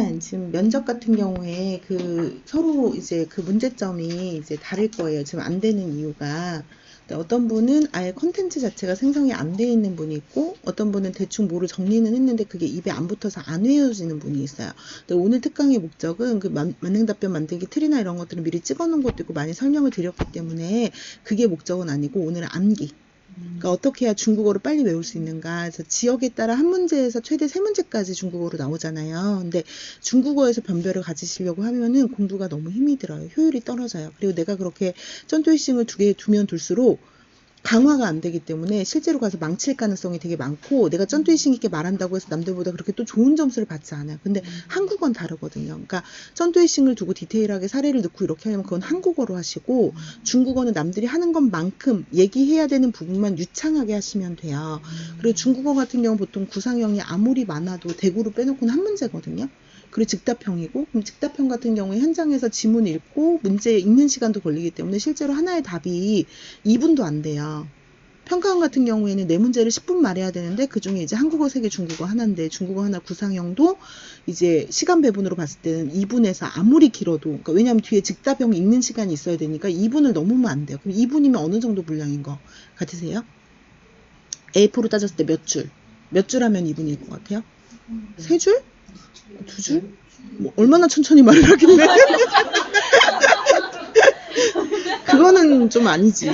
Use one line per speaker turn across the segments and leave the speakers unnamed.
일단 지금 면접 같은 경우에 그 서로 이제 그 문제점이 이제 다를 거예요. 지금 안 되는 이유가. 근데 어떤 분은 아예 컨텐츠 자체가 생성이 안 돼 있는 분이 있고, 어떤 분은 대충 뭐를 정리는 했는데 그게 입에 안 붙어서 안 외워지는 분이 있어요. 근데 오늘 특강의 목적은 그 만능 답변 만들기 틀이나 이런 것들을 미리 찍어 놓은 것도 있고 많이 설명을 드렸기 때문에 그게 목적은 아니고 오늘은 암기. 그러니까 어떻게 해야 중국어를 빨리 외울 수 있는가. 그래서 지역에 따라 한 문제에서 최대 3문제까지 중국어로 나오잖아요. 근데 중국어에서 변별을 가지시려고 하면은 공부가 너무 힘이 들어요. 효율이 떨어져요. 그리고 내가 그렇게 쩐토이싱을 두 개 두면 둘수록 강화가 안 되기 때문에 실제로 가서 망칠 가능성이 되게 많고, 내가 쩐투이싱 있게 말한다고 해서 남들보다 그렇게 또 좋은 점수를 받지 않아요. 근데 한국어는 다르거든요. 그러니까 쩐투이싱을 두고 디테일하게 사례를 넣고 이렇게 하려면 그건 한국어로 하시고, 중국어는 남들이 하는 것만큼 얘기해야 되는 부분만 유창하게 하시면 돼요. 그리고 중국어 같은 경우는 보통 구상형이 아무리 많아도 대구로 빼놓고는 한 문제거든요. 그리고 즉답형이고, 그럼 즉답형 같은 경우에 현장에서 지문 읽고 문제 읽는 시간도 걸리기 때문에 실제로 하나의 답이 2분도 안 돼요. 평가원 같은 경우에는 4문제를 10분 말해야 되는데 그 중에 이제 한국어 3개, 중국어 하나인데 중국어 하나 구상형도 이제 시간 배분으로 봤을 때는 2분에서 아무리 길어도, 그러니까 왜냐하면 뒤에 즉답형 읽는 시간이 있어야 되니까 2분을 넘으면 안 돼요. 그럼 2분이면 어느 정도 분량인 거 같으세요? A4로 따졌을 때 몇 줄? 몇 줄 하면 2분일 것 같아요? 3줄? 2줄? 뭐 얼마나 천천히 말을 하길래. 그거는 좀 아니지.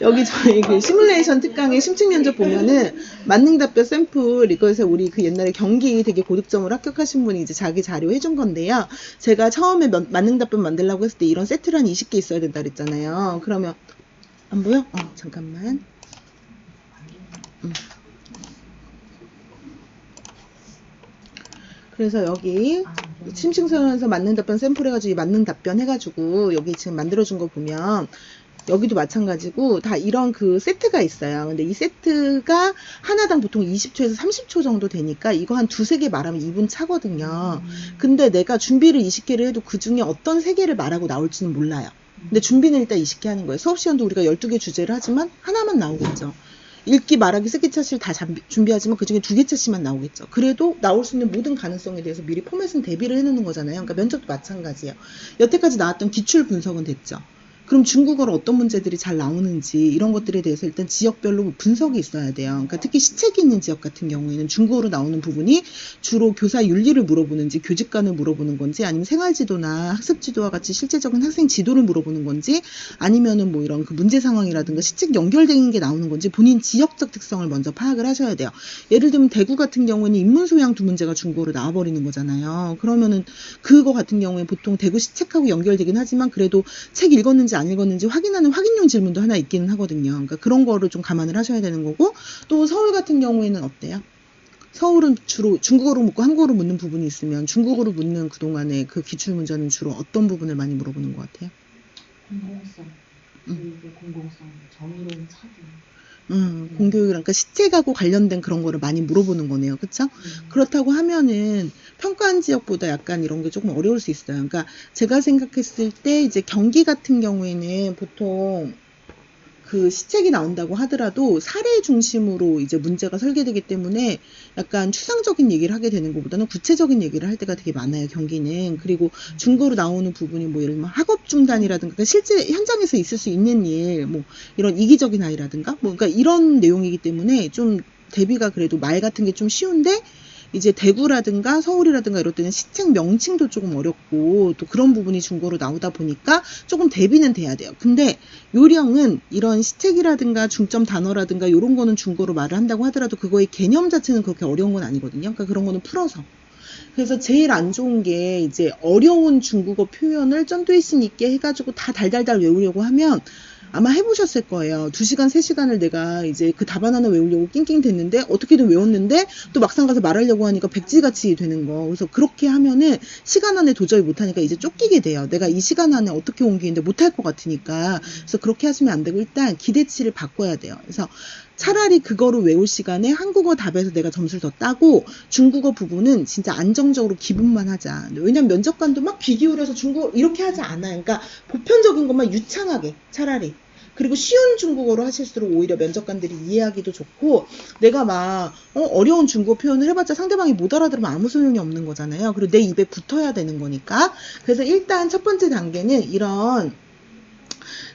여기 저희 그 시뮬레이션 특강의 심층 면접 보면은 만능 답변 샘플, 이것에 우리 그 옛날에 경기 되게 고득점을 합격하신 분이 이제 자기 자료 해준 건데요. 제가 처음에 만능 답변 만들려고 했을 때 이런 세트를 한 20개 있어야 된다 그랬잖아요. 그러면 안 보여? 잠깐만. 그래서 여기 심층선에서 만능 답변 샘플 해가지고 만능 답변 해가지고 여기 지금 만들어준 거 보면 여기도 마찬가지고 다 이런 그 세트가 있어요. 근데 이 세트가 하나당 보통 20초에서 30초 정도 되니까 이거 한 2-3개 말하면 2분 차거든요. 근데 내가 준비를 20개를 해도 그 중에 어떤 3개를 말하고 나올지는 몰라요. 근데 준비는 일단 20개 하는 거예요. 수업 시간도 우리가 12개 주제를 하지만 하나만 나오겠죠. 읽기, 말하기, 쓰기 차시를 다 준비하지만 그 중에 2개 차시만 나오겠죠. 그래도 나올 수 있는 모든 가능성에 대해서 미리 포맷은 대비를 해놓는 거잖아요. 그러니까 면접도 마찬가지예요. 여태까지 나왔던 기출 분석은 됐죠. 그럼 중국어로 어떤 문제들이 잘 나오는지 이런 것들에 대해서 일단 지역별로 분석이 있어야 돼요. 그러니까 특히 시책이 있는 지역 같은 경우에는 중국어로 나오는 부분이 주로 교사 윤리를 물어보는지 교직관을 물어보는 건지 아니면 생활지도나 학습지도와 같이 실제적인 학생 지도를 물어보는 건지 아니면은 뭐 이런 그 문제 상황이라든가 시책 연결된 게 나오는 건지 본인 지역적 특성을 먼저 파악을 하셔야 돼요. 예를 들면 대구 같은 경우에는 인문소양 2문제가 중국어로 나와버리는 거잖아요. 그러면은 그거 같은 경우에 보통 대구 시책하고 연결되긴 하지만 그래도 책 읽었는지 안 읽었는지 확인하는 확인용 질문도 하나 있기는 하거든요. 그러니까 그런 거를 좀 감안을 하셔야 되는 거고, 또 서울 같은 경우에는 어때요? 서울은 주로 중국어로 묻고 한국어로 묻는 부분이 있으면 중국어로 묻는 그동안의 그 기출문제는 주로 어떤 부분을 많이 물어보는 것 같아요?
공공성, 공공성, 정의로운 차별.
공교육이랑 그러니까 시책하고 관련된 그런 거를 많이 물어보는 거네요. 그쵸? 그렇다고 하면은 평가한 지역보다 약간 이런 게 조금 어려울 수 있어요. 그러니까 제가 생각했을 때 이제 경기 같은 경우에는 보통 그 시책이 나온다고 하더라도 사례 중심으로 이제 문제가 설계되기 때문에 약간 추상적인 얘기를 하게 되는 것보다는 구체적인 얘기를 할 때가 되게 많아요, 경기는. 그리고 중고로 나오는 부분이 뭐 예를 들면 학업 중단이라든가 그러니까 실제 현장에서 있을 수 있는 일, 뭐 이런 이기적인 아이라든가 뭐 그러니까 이런 내용이기 때문에 좀 대비가 그래도 말 같은 게 좀 쉬운데 이제 대구라든가 서울이라든가 이럴 때는 시책 명칭도 조금 어렵고 또 그런 부분이 중고로 나오다 보니까 조금 대비는 돼야 돼요. 근데 요령은 이런 시책이라든가 중점 단어라든가 이런 거는 중고로 말을 한다고 하더라도 그거의 개념 자체는 그렇게 어려운 건 아니거든요. 그러니까 그런 거는 풀어서. 그래서 제일 안 좋은 게 이제 어려운 중국어 표현을 쩐도이신 있게 해가지고 다 달달달 외우려고 하면 아마 해보셨을 거예요. 2시간, 3시간을 내가 이제 그 답안 하나 외우려고 낑낑 됐는데 어떻게든 외웠는데 또 막상 가서 말하려고 하니까 백지같이 되는 거. 그래서 그렇게 하면은 시간 안에 도저히 못하니까 이제 쫓기게 돼요. 내가 이 시간 안에 어떻게 옮기는데 못할 것 같으니까. 그래서 그렇게 하시면 안 되고 일단 기대치를 바꿔야 돼요. 그래서 차라리 그거를 외울 시간에 한국어 답에서 내가 점수를 더 따고 중국어 부분은 진짜 안정적으로 기분만 하자. 왜냐면 면접관도 막 귀 기울여서 중국어 이렇게 하지 않아요. 그러니까 보편적인 것만 유창하게 차라리. 그리고 쉬운 중국어로 하실수록 오히려 면접관들이 이해하기도 좋고, 내가 막 어려운 중국어 표현을 해봤자 상대방이 못 알아들으면 아무 소용이 없는 거잖아요. 그리고 내 입에 붙어야 되는 거니까. 그래서 일단 첫 번째 단계는 이런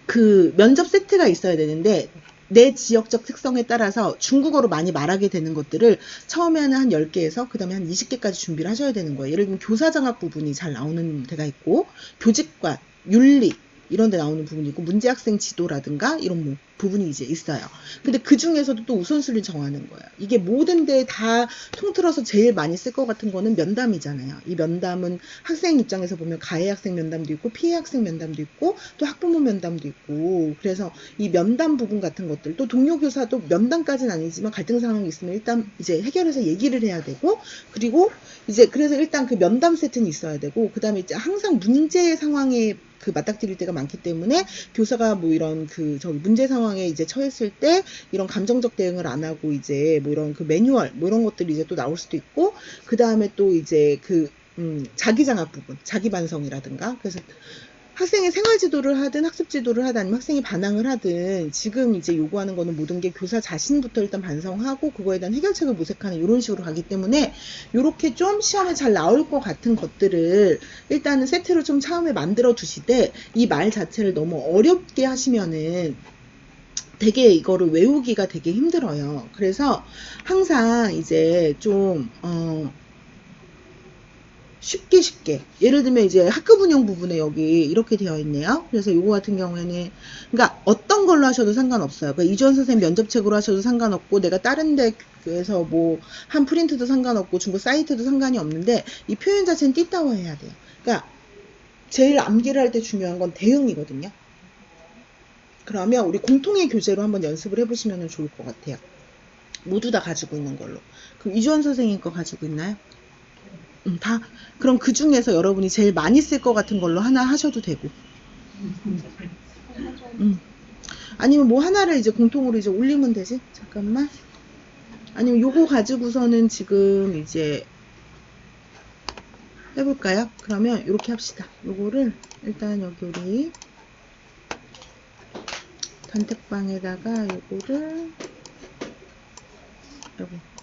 그 면접 세트가 있어야 되는데, 내 지역적 특성에 따라서 중국어로 많이 말하게 되는 것들을 처음에는 한 10개에서 그 다음에 한 20개까지 준비를 하셔야 되는 거예요. 예를 들면 교사장학 부분이 잘 나오는 데가 있고, 교직관, 윤리 이런 데 나오는 부분이 있고, 문제학생 지도라든가 이런 뭐 부분이 이제 있어요. 근데 그 중에서도 또 우선순위를 정하는 거예요. 이게 모든 데 다 통틀어서 제일 많이 쓸 것 같은 거는 면담이잖아요. 이 면담은 학생 입장에서 보면 가해 학생 면담도 있고, 피해 학생 면담도 있고, 또 학부모 면담도 있고, 그래서 이 면담 부분 같은 것들, 또 동료 교사도 면담까지는 아니지만 갈등 상황이 있으면 일단 이제 해결해서 얘기를 해야 되고, 그리고 이제 그래서 일단 그 면담 세트는 있어야 되고, 그 다음에 이제 항상 문제 상황에 그 맞닥뜨릴 때가 많기 때문에 교사가 뭐 이런 그 저기 문제 상황에 이제 처했을 때 이런 감정적 대응을 안 하고 이제 뭐 이런 그 매뉴얼 뭐 이런 것들이 이제 또 나올 수도 있고, 그 다음에 또 이제 그 자기 장악 부분, 자기 반성이라든가. 그래서 학생의 생활 지도를 하든 학습 지도를 하든 아니면 학생이 반항을 하든 지금 이제 요구하는 거는 모든 게 교사 자신부터 일단 반성하고 그거에 대한 해결책을 모색하는 이런 식으로 가기 때문에, 요렇게 좀 시험에 잘 나올 것 같은 것들을 일단은 세트로 좀 처음에 만들어 두시되, 이 말 자체를 너무 어렵게 하시면은 되게 이거를 외우기가 되게 힘들어요. 그래서 항상 이제 좀 쉽게 예를 들면 이제 학급 운영 부분에 여기 이렇게 되어 있네요. 그래서 요거 같은 경우에는 그러니까 어떤 걸로 하셔도 상관없어요. 그러니까 이주원 선생님 면접책으로 하셔도 상관없고, 내가 다른 데에서 뭐 한 프린트도 상관없고, 중고 사이트도 상관이 없는데, 이 표현 자체는 띠따워 해야 돼요. 그러니까 제일 암기를 할 때 중요한 건 대응이거든요. 그러면 우리 공통의 교재로 한번 연습을 해보시면 좋을 것 같아요. 모두 다 가지고 있는 걸로. 그럼 이주원 선생님 거 가지고 있나요? 다. 그럼 그 중에서 여러분이 제일 많이 쓸 것 같은 걸로 하나 하셔도 되고. 아니면 뭐 하나를 이제 공통으로 이제 올리면 되지? 잠깐만. 아니면 요거 가지고서는 지금 이제 해볼까요? 그러면 이렇게 합시다. 요거를 일단 여기 우리 단톡방에다가 요거를 요거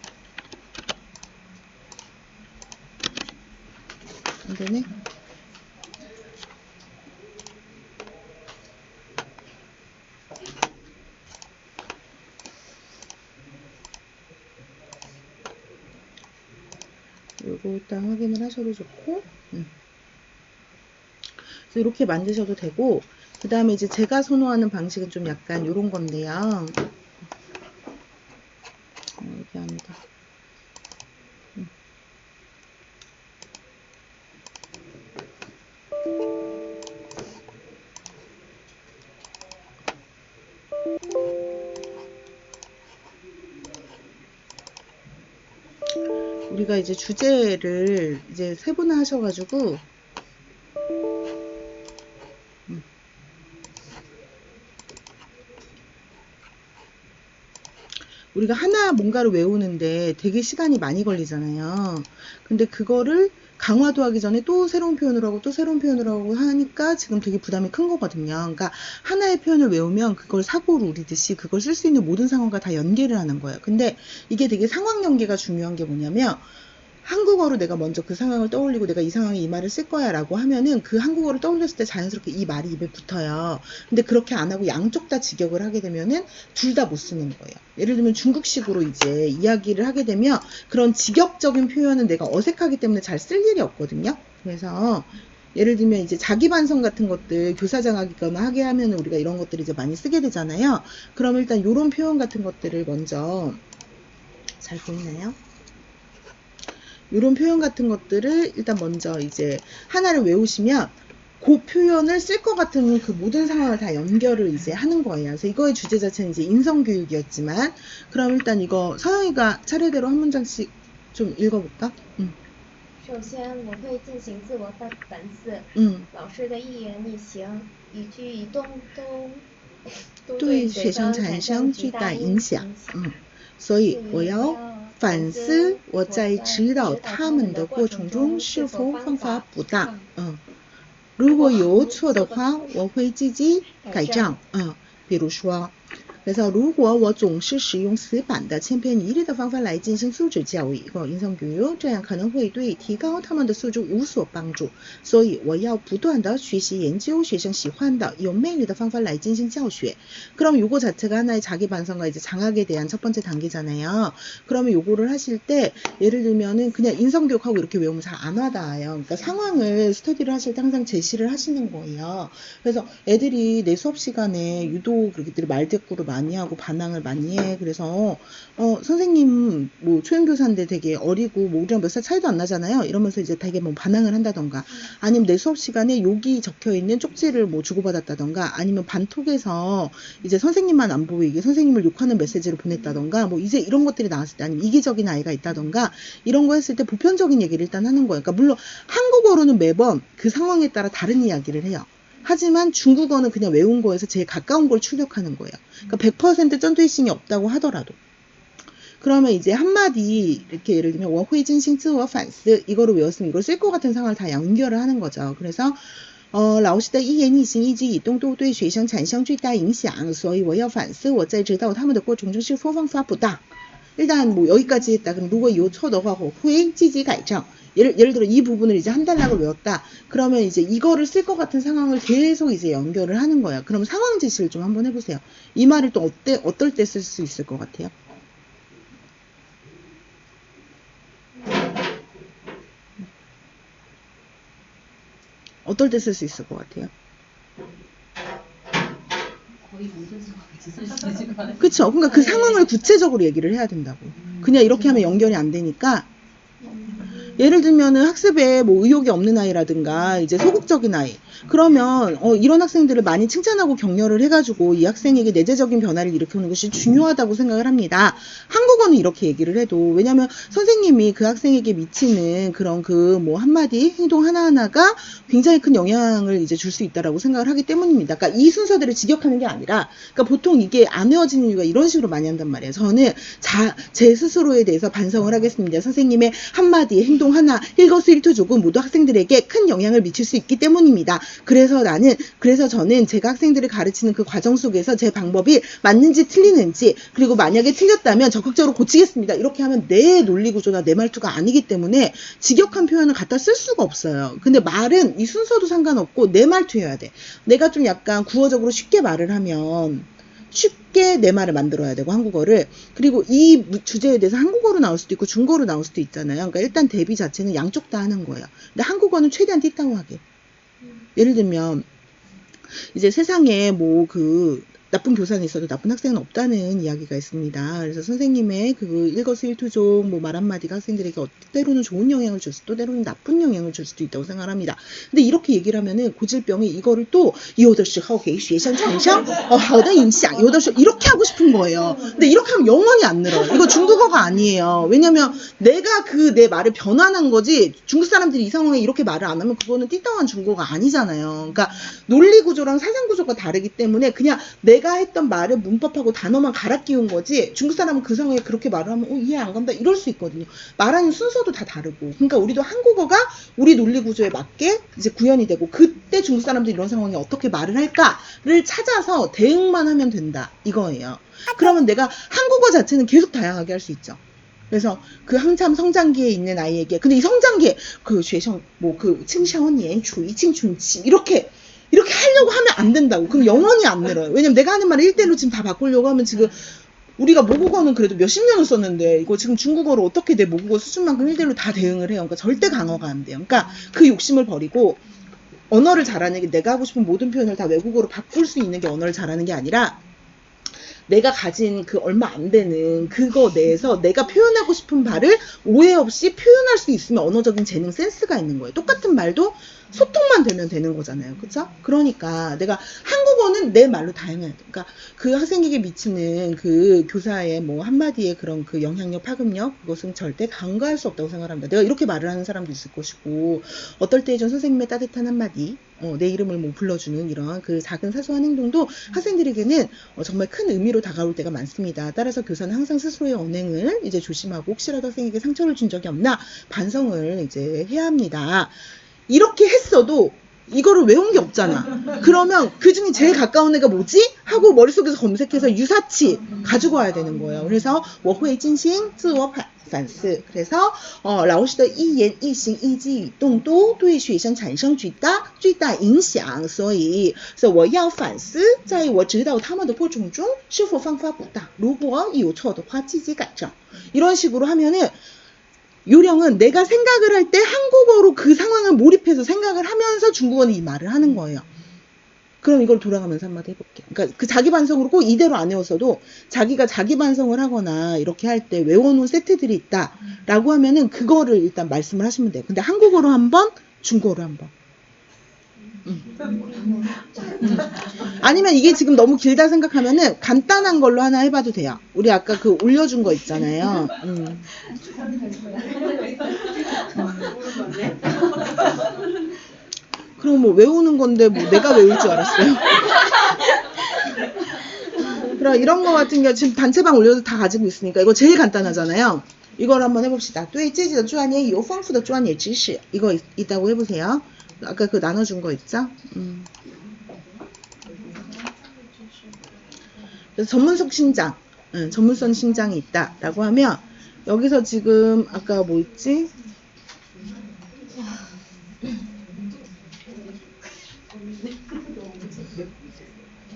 안되네. 요거 일단 확인을 하셔도 좋고, 그래서 이렇게 만드셔도 되고, 그 다음에 이제 제가 선호하는 방식은 좀 약간 요런 건데요. 이게 아니다. 우리가 이제 주제를 이제 세분화 하셔가지고, 우리가 하나 뭔가를 외우는데 되게 시간이 많이 걸리잖아요. 근데 그거를 강화도 하기 전에 또 새로운 표현을 하고 또 새로운 표현을 하고 하니까 지금 되게 부담이 큰 거거든요. 그러니까 하나의 표현을 외우면 그걸 사고로 우리듯이 그걸 쓸 수 있는 모든 상황과 다 연계를 하는 거예요. 근데 이게 되게 상황 연계가 중요한 게 뭐냐면, 한국어로 내가 먼저 그 상황을 떠올리고 내가 이 상황에 이 말을 쓸 거야 라고 하면은 그 한국어를 떠올렸을 때 자연스럽게 이 말이 입에 붙어요. 근데 그렇게 안 하고 양쪽 다 직역을 하게 되면은 둘 다 못 쓰는 거예요. 예를 들면 중국식으로 이제 이야기를 하게 되면 그런 직역적인 표현은 내가 어색하기 때문에 잘 쓸 일이 없거든요. 그래서 예를 들면 이제 자기 반성 같은 것들 교사장학이거나 하게 하면 우리가 이런 것들을 이제 많이 쓰게 되잖아요. 그럼 일단 이런 표현 같은 것들을 먼저, 잘 보이나요? 이런 표현 같은 것들을 일단 먼저 이제 하나를 외우시면 그 표현을 쓸 것 같은 그 모든 상황을 다 연결을 이제 하는 거예요. 그래서 이거의 주제 자체는 이제 인성교육이었지만, 그럼 일단 이거 서영이가 차례대로 한 문장씩 좀 읽어볼까?
首先，我会进行自我的反思。老师的一言一行、一举一动都对学生产生巨大影响。
所以我要反思我在指导他们的过程中是否方法不当。如果有错的话，我会自己改正。比如说 그래서 如果我总是使用死板的千篇一律的方法来进行素质教育或 인성교육 这样可能会对提高他们的素质无所帮助所以我要不断的学习研究学生喜欢的有魅力的方法来进行教学 그럼 요거 자체가 하나의 자기 반성과 이제 장학에 대한 첫 번째 단계잖아요. 그러면 요거를 하실 때 예를 들면은 그냥 인성교육하고 이렇게 외우면 잘 안 와닿아요. 그러니까 상황을 스터디를 하실 때 항상 제시를 하시는 거예요. 그래서 애들이 내 수업 시간에 유독 그렇게 말대꾸를 많이 하고 반항을 많이 해. 그래서 선생님 뭐 초연교사인데 되게 어리고 뭐 우리랑 몇 살 차이도 안 나잖아요. 이러면서 이제 되게 뭐 반항을 한다던가 아니면 내 수업 시간에 욕이 적혀 있는 쪽지를 뭐 주고받았다던가 아니면 반톡에서 이제 선생님만 안 보이게 선생님을 욕하는 메시지를 보냈다던가 뭐 이제 이런 것들이 나왔을 때 아니면 이기적인 아이가 있다던가 이런 거 했을 때 보편적인 얘기를 일단 하는 거예요. 그러니까 물론 한국어로는 매번 그 상황에 따라 다른 이야기를 해요. 하지만 중국어는 그냥 외운 거에서 제일 가까운 걸 출력하는 거예요. 그러니까 100% 전투이싱이 없다고 하더라도. 그러면 이제 한마디 이렇게 예를 들면 我会进行自我反思 이거를 외웠으면 이걸 쓸 것 같은 상황을 다 연결을 하는 거죠. 그래서 老师的一言一行一举一动都对学生产生巨大影响所以我要反思我在指导他们的过程中是否方法不当 일단 뭐 여기까지 했다. 그럼 如果有错的话我会积极改正 예를 들어 이 부분을 이제 한 단락을 외웠다. 그러면 이제 이거를 쓸 것 같은 상황을 계속 이제 연결을 하는 거예요. 그럼 상황 제시를 좀 한번 해보세요. 이 말을 또 어떨 때 쓸 수 있을 것 같아요? 어떨 때 쓸 수 있을 것 같아요?
거의 모든 상황에서 쓸 수 있을 것 같아요.
그쵸? 그러니까 그 상황을 구체적으로 얘기를 해야 된다고. 그냥 이렇게 하면 연결이 안 되니까 예를 들면은 학습에 뭐 의욕이 없는 아이라든가 이제 소극적인 아이 그러면 이런 학생들을 많이 칭찬하고 격려를 해가지고 이 학생에게 내재적인 변화를 일으키는 것이 중요하다고 생각을 합니다. 한국어는 이렇게 얘기를 해도 왜냐면 선생님이 그 학생에게 미치는 그런 그 뭐 한마디 행동 하나하나가 굉장히 큰 영향을 이제 줄 수 있다라고 생각을 하기 때문입니다. 그러니까 이 순서대로 직역하는 게 아니라 그러니까 보통 이게 안 외워지는 이유가 이런 식으로 많이 한단 말이에요. 저는 제 스스로에 대해서 반성을 하겠습니다. 선생님의 한마디 행동 하나 일거수일투족은 모두 학생들에게 큰 영향을 미칠 수 있기 때문입니다. 그래서 저는 제가 학생들을 가르치는 그 과정 속에서 제 방법이 맞는지 틀리는지 그리고 만약에 틀렸다면 적극적으로 고치겠습니다. 이렇게 하면 내 논리 구조나 내 말투가 아니기 때문에 직역한 표현을 갖다 쓸 수가 없어요. 근데 말은 이 순서도 상관없고 내 말투여야 돼. 내가 좀 약간 구어적으로 쉽게 말을 하면 쉽게 내 말을 만들어야 되고 한국어를 그리고 이 주제에 대해서 한국어로 나올 수도 있고 중국어로 나올 수도 있잖아요. 그러니까 일단 대비 자체는 양쪽 다 하는 거예요. 근데 한국어는 최대한 띠따오하게 예를 들면 이제 세상에 뭐 그 나쁜 교사는 있어도 나쁜 학생은 없다는 이야기가 있습니다. 그래서 선생님의 그 일거수일투족 뭐 말 한마디가 학생들에게 때로는 좋은 영향을 줄 수도 때로는 나쁜 영향을 줄 수도 있다고 생각합니다. 근데 이렇게 얘기를 하면은 고질병이 이거를 또有的时候给学生产生好的影响有的时候 이렇게 하고 싶은 거예요. 근데 이렇게 하면 영원히 안 늘어요. 이거 중국어가 아니에요. 왜냐면 내가 그 내 말을 변환한 거지 중국 사람들이 이 상황에 이렇게 말을 안 하면 그거는 띠따한 중국어가 아니잖아요. 그러니까 논리 구조랑 사상 구조가 다르기 때문에 그냥 내가 했던 말을 문법하고 단어만 갈아 끼운 거지 중국 사람은 그 상황에 그렇게 말을 하면 이해 안 간다 이럴 수 있거든요. 말하는 순서도 다 다르고 그러니까 우리도 한국어가 우리 논리 구조에 맞게 이제 구현이 되고 그때 중국 사람들이 이런 상황에 어떻게 말을 할까를 찾아서 대응만 하면 된다 이거예요. 그러면 내가 한국어 자체는 계속 다양하게 할 수 있죠. 그래서 그 한참 성장기에 있는 아이에게 근데 이 성장기에 그学生 뭐 그青少年处于青春期이렇게 하려고 하면 안 된다고. 그럼 영원히 안 늘어요. 왜냐면 내가 하는 말을 1대1로 지금 다 바꾸려고 하면 지금 우리가 모국어는 그래도 몇십 년을 썼는데 이거 지금 중국어로 어떻게 내 모국어 수준만큼 1대1로 다 대응을 해요. 그러니까 절대 강화가 안 돼요. 그러니까 그 욕심을 버리고 언어를 잘하는 게 내가 하고 싶은 모든 표현을 다 외국어로 바꿀 수 있는 게 언어를 잘하는 게 아니라 내가 가진 그 얼마 안 되는 그거 내에서 내가 표현하고 싶은 말을 오해 없이 표현할 수 있으면 언어적인 재능 센스가 있는 거예요. 똑같은 말도 소통만 되면 되는 거잖아요. 그쵸? 그러니까 내가 한국어는 내 말로 다양해야 돼. 그러니까 그 학생에게 미치는 그 교사의 뭐 한마디의 그런 그 영향력, 파급력 그것은 절대 간과할 수 없다고 생각합니다. 내가 이렇게 말을 하는 사람도 있을 것이고 어떨 때 좀 선생님의 따뜻한 한마디 내 이름을 뭐 불러주는 이런 그 작은 사소한 행동도 학생들에게는 정말 큰 의미로 다가올 때가 많습니다. 따라서 교사는 항상 스스로의 언행을 이제 조심하고 혹시라도 학생에게 상처를 준 적이 없나 반성을 이제 해야 합니다. 이렇게 했어도 이거를 외운 게 없잖아. 그러면 그 중에 제일 가까운 애가 뭐지? 하고 머릿속에서 검색해서 유사치 가지고 와야 되는 거예요. 그래서 我会进行自我反思. 그래서 老师的一言一行一举一动都对学生产生巨大影响，所以我要反思在我指导他们的过程中是否方法不当，如果有错的话积极改正. 이런 식으로 하면은 요령은 내가 생각을 할 때 한국어로 그 상황을 몰입해서 생각을 하면서 중국어는 이 말을 하는 거예요. 그럼 이걸 돌아가면서 한마디 해볼게요. 그러니까 그 자기 반성으로 꼭 이대로 안 외웠어도 자기가 자기 반성을 하거나 이렇게 할 때 외워놓은 세트들이 있다라고 하면은 그거를 일단 말씀을 하시면 돼요. 근데 한국어로 한 번, 중국어로 한 번. 아니면 이게 지금 너무 길다 생각하면은 간단한 걸로 하나 해봐도 돼요. 우리 아까 그 올려준 거 있잖아요. 그럼 뭐 외우는 건데 뭐 내가 외울 줄 알았어요. 그럼 이런 거 같은 경우 지금 단체방 올려도 다 가지고 있으니까 이거 제일 간단하잖아요. 이걸 한번 해봅시다. 对自己的专业有丰富的专业知识. 이거 있다고 해보세요. 아까 그 나눠준 거 있죠? 그래서 전문성 신장, 전문성 신장이 있다라고 하면 여기서 지금 아까 뭐 있지?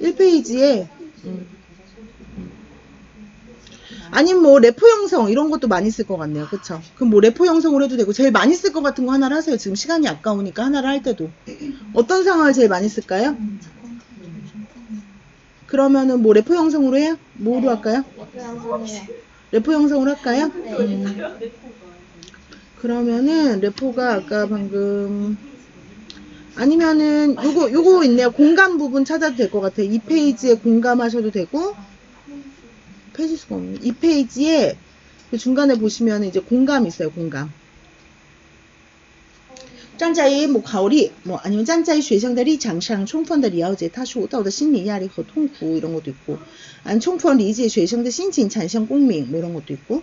1페이지에 아니면 뭐 래퍼 형성 이런 것도 많이 쓸 것 같네요. 그쵸? 그럼 뭐 래퍼 형성을 해도 되고 제일 많이 쓸 것 같은 거 하나를 하세요. 지금 시간이 아까우니까 하나를 할 때도. 어떤 상황을 제일 많이 쓸까요? 그러면은 뭐 래퍼 형성으로 해요? 뭐로 할까요? 래퍼 형성으로 할까요? 그러면은 래퍼가 아까 방금 아니면은 요거 있네요. 공감 부분 찾아도 될 것 같아요. 2페이지에 공감하셔도 되고 페이지 수가 없네. 2페이지에 그 중간에 보시면 이제 공감 있어요. 공감. 站在某考虑뭐 아니면 站在学生的立场上充分的了解他受到的心理压力和痛苦 이런 것도 있고 아니면充分理解学生的心情产生共鸣 뭐 이런 것도 있고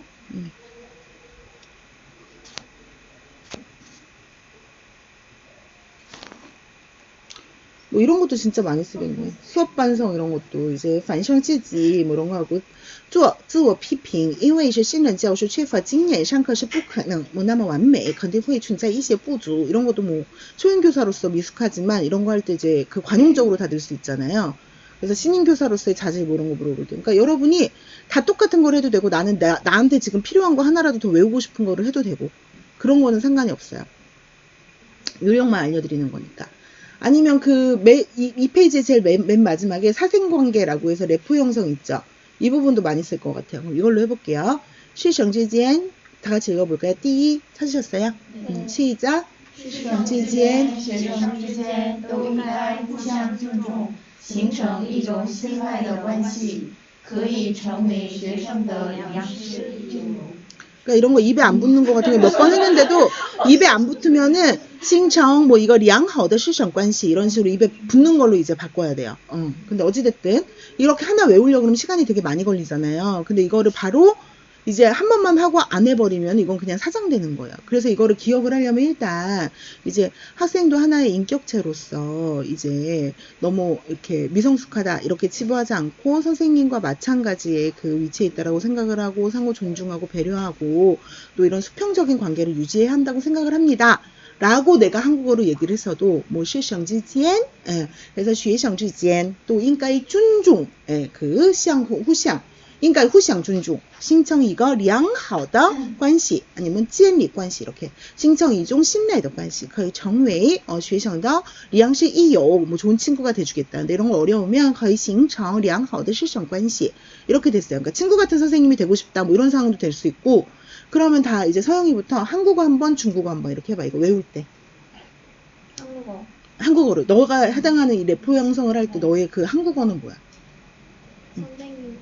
뭐 이런 것도 진짜 많이 쓰겠네. 수업 반성 이런 것도 이제 반성自己 뭐 이런 거 하고 做自我批评因为是新人教师缺乏经验上课是不可能뭐那么完美肯定会存在一些不足 이런 것도 뭐 초임 교사로서 미숙하지만 이런 거 할 때 이제 그 관용적으로 다 들 수 있잖아요. 그래서 신임 교사로서의 자질 뭐 이런 거 물어보거든요. 그러니까 여러분이 다 똑같은 걸 해도 되고 나는 나한테 지금 필요한 거 하나라도 더 외우고 싶은 거를 해도 되고 그런 거는 상관이 없어요. 요령만 알려드리는 거니까. 아니면 이 페이지의 제일 맨 마지막에 사생관계라고 해서 래퍼 형성 있죠. 이 부분도 많이 쓸 것 같아요. 그럼 이걸로 해볼게요. 师生之间 다 같이 읽어볼까요? 第一 찾으셨어요? 시작.
师生之间学生之间都应该互相尊重形成一种信赖的关系可以成为学生的良师益友
그러니까 이런 거 입에 안 붙는 거 같은 거 몇 번 했는데도 입에 안 붙으면은 신청 뭐 이거 良好的师生关系 이런 식으로 입에 붙는 걸로 이제 바꿔야 돼요. 근데 어찌됐든 이렇게 하나 외우려고 그러면 시간이 되게 많이 걸리잖아요. 근데 이거를 바로 이제 한 번만 하고 안 해버리면 이건 그냥 사장되는 거예요. 그래서 이거를 기억을 하려면 일단 이제 학생도 하나의 인격체로서 이제 너무 이렇게 미성숙하다 이렇게 치부하지 않고 선생님과 마찬가지의 그 위치에 있다라고 생각을 하고 상호 존중하고 배려하고 또 이런 수평적인 관계를 유지해야 한다고 생각을 합니다. 라고 내가 한국어로 얘기를 했어도 뭐师生之间 그래서 学生之间都应该尊重 그相互相应该互相尊重 形成一个良好的关系 아니면 建立关系 이렇게 形成一种信赖的关系可以成为学生的良师益友 뭐 좋은 친구가 돼주겠다. 근데 이런 거 어려우면 可以形成良好的师生关系 이렇게 됐어요. 그러니까 친구 같은 선생님이 되고 싶다 뭐 이런 상황도 될 수 있고 그러면 다 이제 서영이부터 한국어 한번 중국어 한번 이렇게 해봐. 이거 외울 때 한국어로 너가 해당하는 이 래퍼 형성을 할 때 너의 그 한국어는 뭐야?
선생님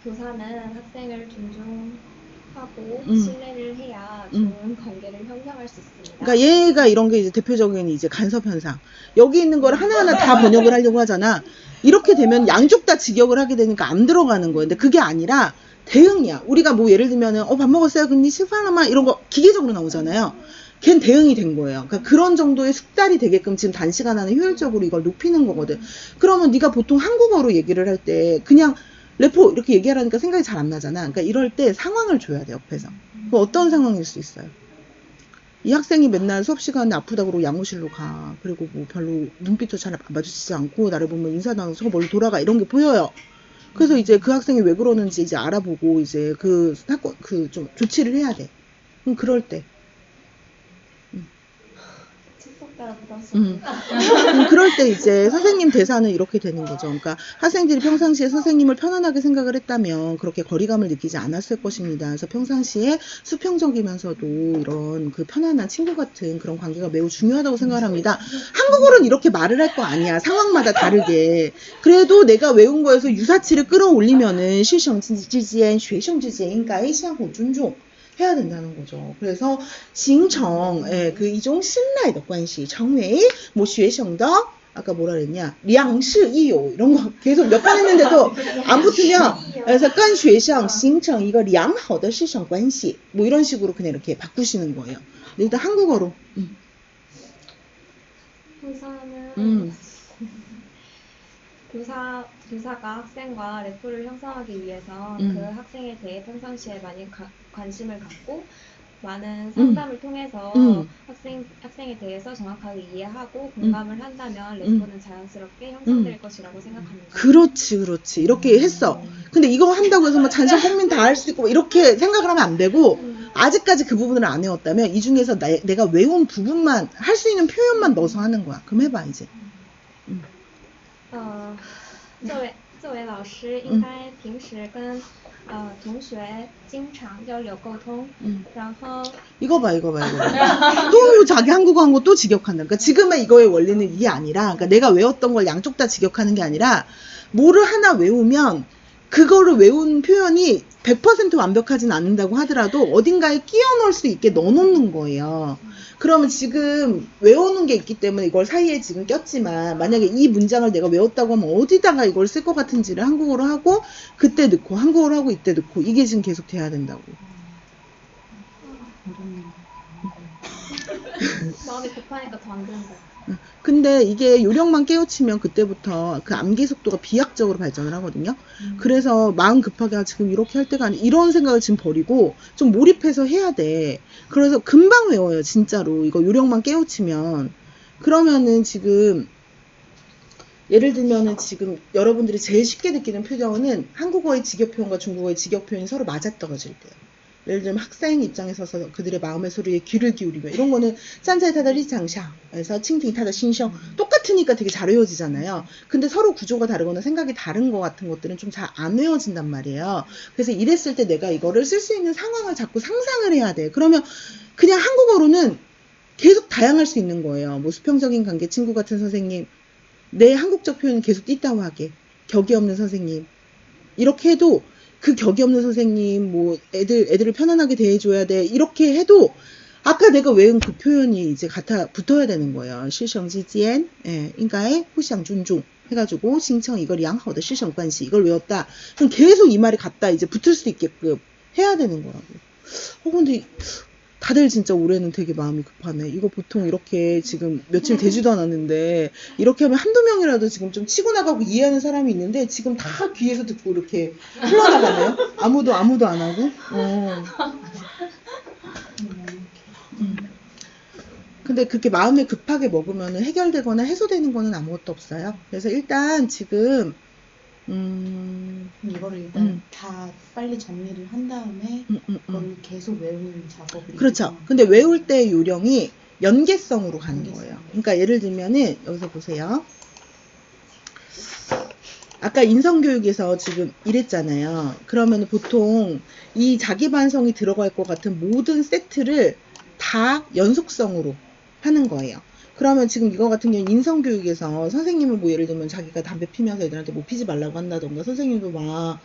교사는 학생을 존중하고 신뢰를 해야 좋은 관계를 형성할 수 있습니다.
그러니까 얘가 이런 게 이제 대표적인 이제 간섭 현상. 여기 있는 걸 하나하나 다 번역을 하려고 하잖아. 이렇게 되면 양쪽 다 직역을 하게 되니까 안 들어가는 거예요. 근데 그게 아니라 대응이야. 우리가 뭐 예를 들면은 밥 먹었어요? 그럼 니 식사하나마 이런 거 기계적으로 나오잖아요. 걘 대응이 된 거예요. 그러니까 그런 정도의 숙달이 되게끔 지금 단시간 안에 효율적으로 이걸 높이는 거거든. 그러면 네가 보통 한국어로 얘기를 할 때 그냥 레포 이렇게 얘기하라니까 생각이 잘 안 나잖아. 그러니까 이럴 때 상황을 줘야 돼, 옆에서. 어떤 상황일 수 있어요? 이 학생이 맨날 수업 시간에 아프다고 그러고 양호실로 가. 그리고 뭐 별로 눈빛도 잘 마주치지 않고 나를 보면 인사도 안 하고 저 멀리 돌아가 이런 게 보여요. 그래서 이제 그 학생이 왜 그러는지 이제 알아보고 이제 그 사건 그 좀 조치를 해야 돼. 그럼 그럴 때. 그럴 때 이제 선생님 대사는 이렇게 되는 거죠. 그러니까 학생들이 평상시에 선생님을 편안하게 생각을 했다면 그렇게 거리감을 느끼지 않았을 것입니다. 그래서 평상시에 수평적이면서도 이런 그 편안한 친구 같은 그런 관계가 매우 중요하다고 생각을 합니다. 한국어로는 이렇게 말을 할 거 아니야. 상황마다 다르게. 그래도 내가 외운 거에서 유사치를 끌어올리면은 실생지지엔, 学生之间应该相互尊重 해야 된다는 거죠. 그래서 形成 그 이종 신뢰의 관계, 成为뭐 学生的 아까 뭐라 그랬냐? 良师益友 이런 거 계속 몇 번 했는데도 안 붙으면 그래서 跟学生形成一个良好的师生关系 뭐 이런 식으로 그냥 이렇게 바꾸시는 거예요. 일단 한국어로.
우선은 교사가 학생과 래포를 형성하기 위해서 그 학생에 대해 평상시에 많이 관심을 갖고 많은 상담을 통해서 학생에 대해서 정확하게 이해하고 공감을 한다면 래포는 자연스럽게 형성될 것이라고 생각합니다.
그렇지. 이렇게 했어. 근데 이거 한다고 해서 뭐 잔상 공민 다 할 수 있고 이렇게 생각을 하면 안 되고 아직까지 그 부분을 안 외웠다면 이 중에서 내가 외운 부분만 할 수 있는 표현만 넣어서 하는 거야. 그럼 해봐 이제.
作为老师应该平时跟同学经常交流沟通然后
이거 봐. 또 자기 한국어 한 거 또 직역한다. 그러니까 지금의 이거의 원리는 이게 아니라 그러니까 내가 외웠던 걸 양쪽 다 직역하는 게 아니라 뭐를 하나 외우면 그거를 외운 표현이 100% 완벽하진 않는다고 하더라도 어딘가에 끼워 넣을 수 있게 넣어놓는 거예요. 그러면 지금 외우는 게 있기 때문에 이걸 사이에 지금 꼈지만 만약에 이 문장을 내가 외웠다고 하면 어디다가 이걸 쓸 것 같은지를 한국어로 하고 그때 넣고 한국어로 하고 이때 넣고 이게 지금 계속 돼야 된다고.
마음이 급하니까 더 안 된다.
근데 이게 요령만 깨우치면 그때부터 그 암기 속도가 비약적으로 발전을 하거든요. 그래서 마음 급하게 지금 이렇게 할 때가 아니 이런 생각을 지금 버리고 좀 몰입해서 해야 돼. 그래서 금방 외워요, 진짜로. 이거 요령만 깨우치면. 그러면은 지금 예를 들면은 지금 여러분들이 제일 쉽게 느끼는 표현은 한국어의 직역 표현과 중국어의 직역 표현이 서로 맞아떨어질 때요. 예를 들면 학생 입장에 서서 그들의 마음의 소리에 귀를 기울이며 이런 거는 짠자이타다리 장샤에서 칭팅타다 신성 똑같으니까 되게 잘 외워지잖아요. 근데 서로 구조가 다르거나 생각이 다른 거 같은 것들은 좀 잘 안 외워진단 말이에요. 그래서 이랬을 때 내가 이거를 쓸 수 있는 상황을 자꾸 상상을 해야 돼. 그러면 그냥 한국어로는 계속 다양할 수 있는 거예요. 뭐 수평적인 관계 친구 같은 선생님, 내 한국적 표현은 계속 띠따하게 격이 없는 선생님 이렇게 해도 그 격이 없는 선생님, 뭐, 애들을 편안하게 대해줘야 돼. 이렇게 해도, 아까 내가 외운 그 표현이 이제 붙어야 되는 거예요. 师生之间,应该互相尊重. 해가지고, 形成一个良好的师生关系. 이걸 외웠다. 그럼 계속 이 말이 갖다 이제 붙을 수 있게끔 해야 되는 거라고. 근데, 다들 진짜 올해는 되게 마음이 급하네. 이거 보통 이렇게 지금 며칠 되지도 않았는데 이렇게 하면 한두 명이라도 지금 좀 치고 나가고 이해하는 사람이 있는데 지금 다 귀에서 듣고 이렇게 흘러나가네요. 아무도 안 하고. 근데 그렇게 마음이 급하게 먹으면 해결되거나 해소되는 거는 아무것도 없어요. 그래서 일단 지금
이거를 일단 다 빨리 정리를 한 다음에 그걸 계속 외우는 작업을
그렇죠. 근데 외울 때 요령이 연계성으로 가는 거예요. 그러니까 예를 들면은 여기서 보세요. 아까 인성교육에서 지금 이랬잖아요. 그러면 보통 이 자기 반성이 들어갈 것 같은 모든 세트를 다 연속성으로 하는 거예요. 그러면 지금 이거 같은 경우는 인성교육에서 선생님은 뭐 예를 들면 자기가 담배 피면서 애들한테 뭐 피지 말라고 한다던가 선생님도 막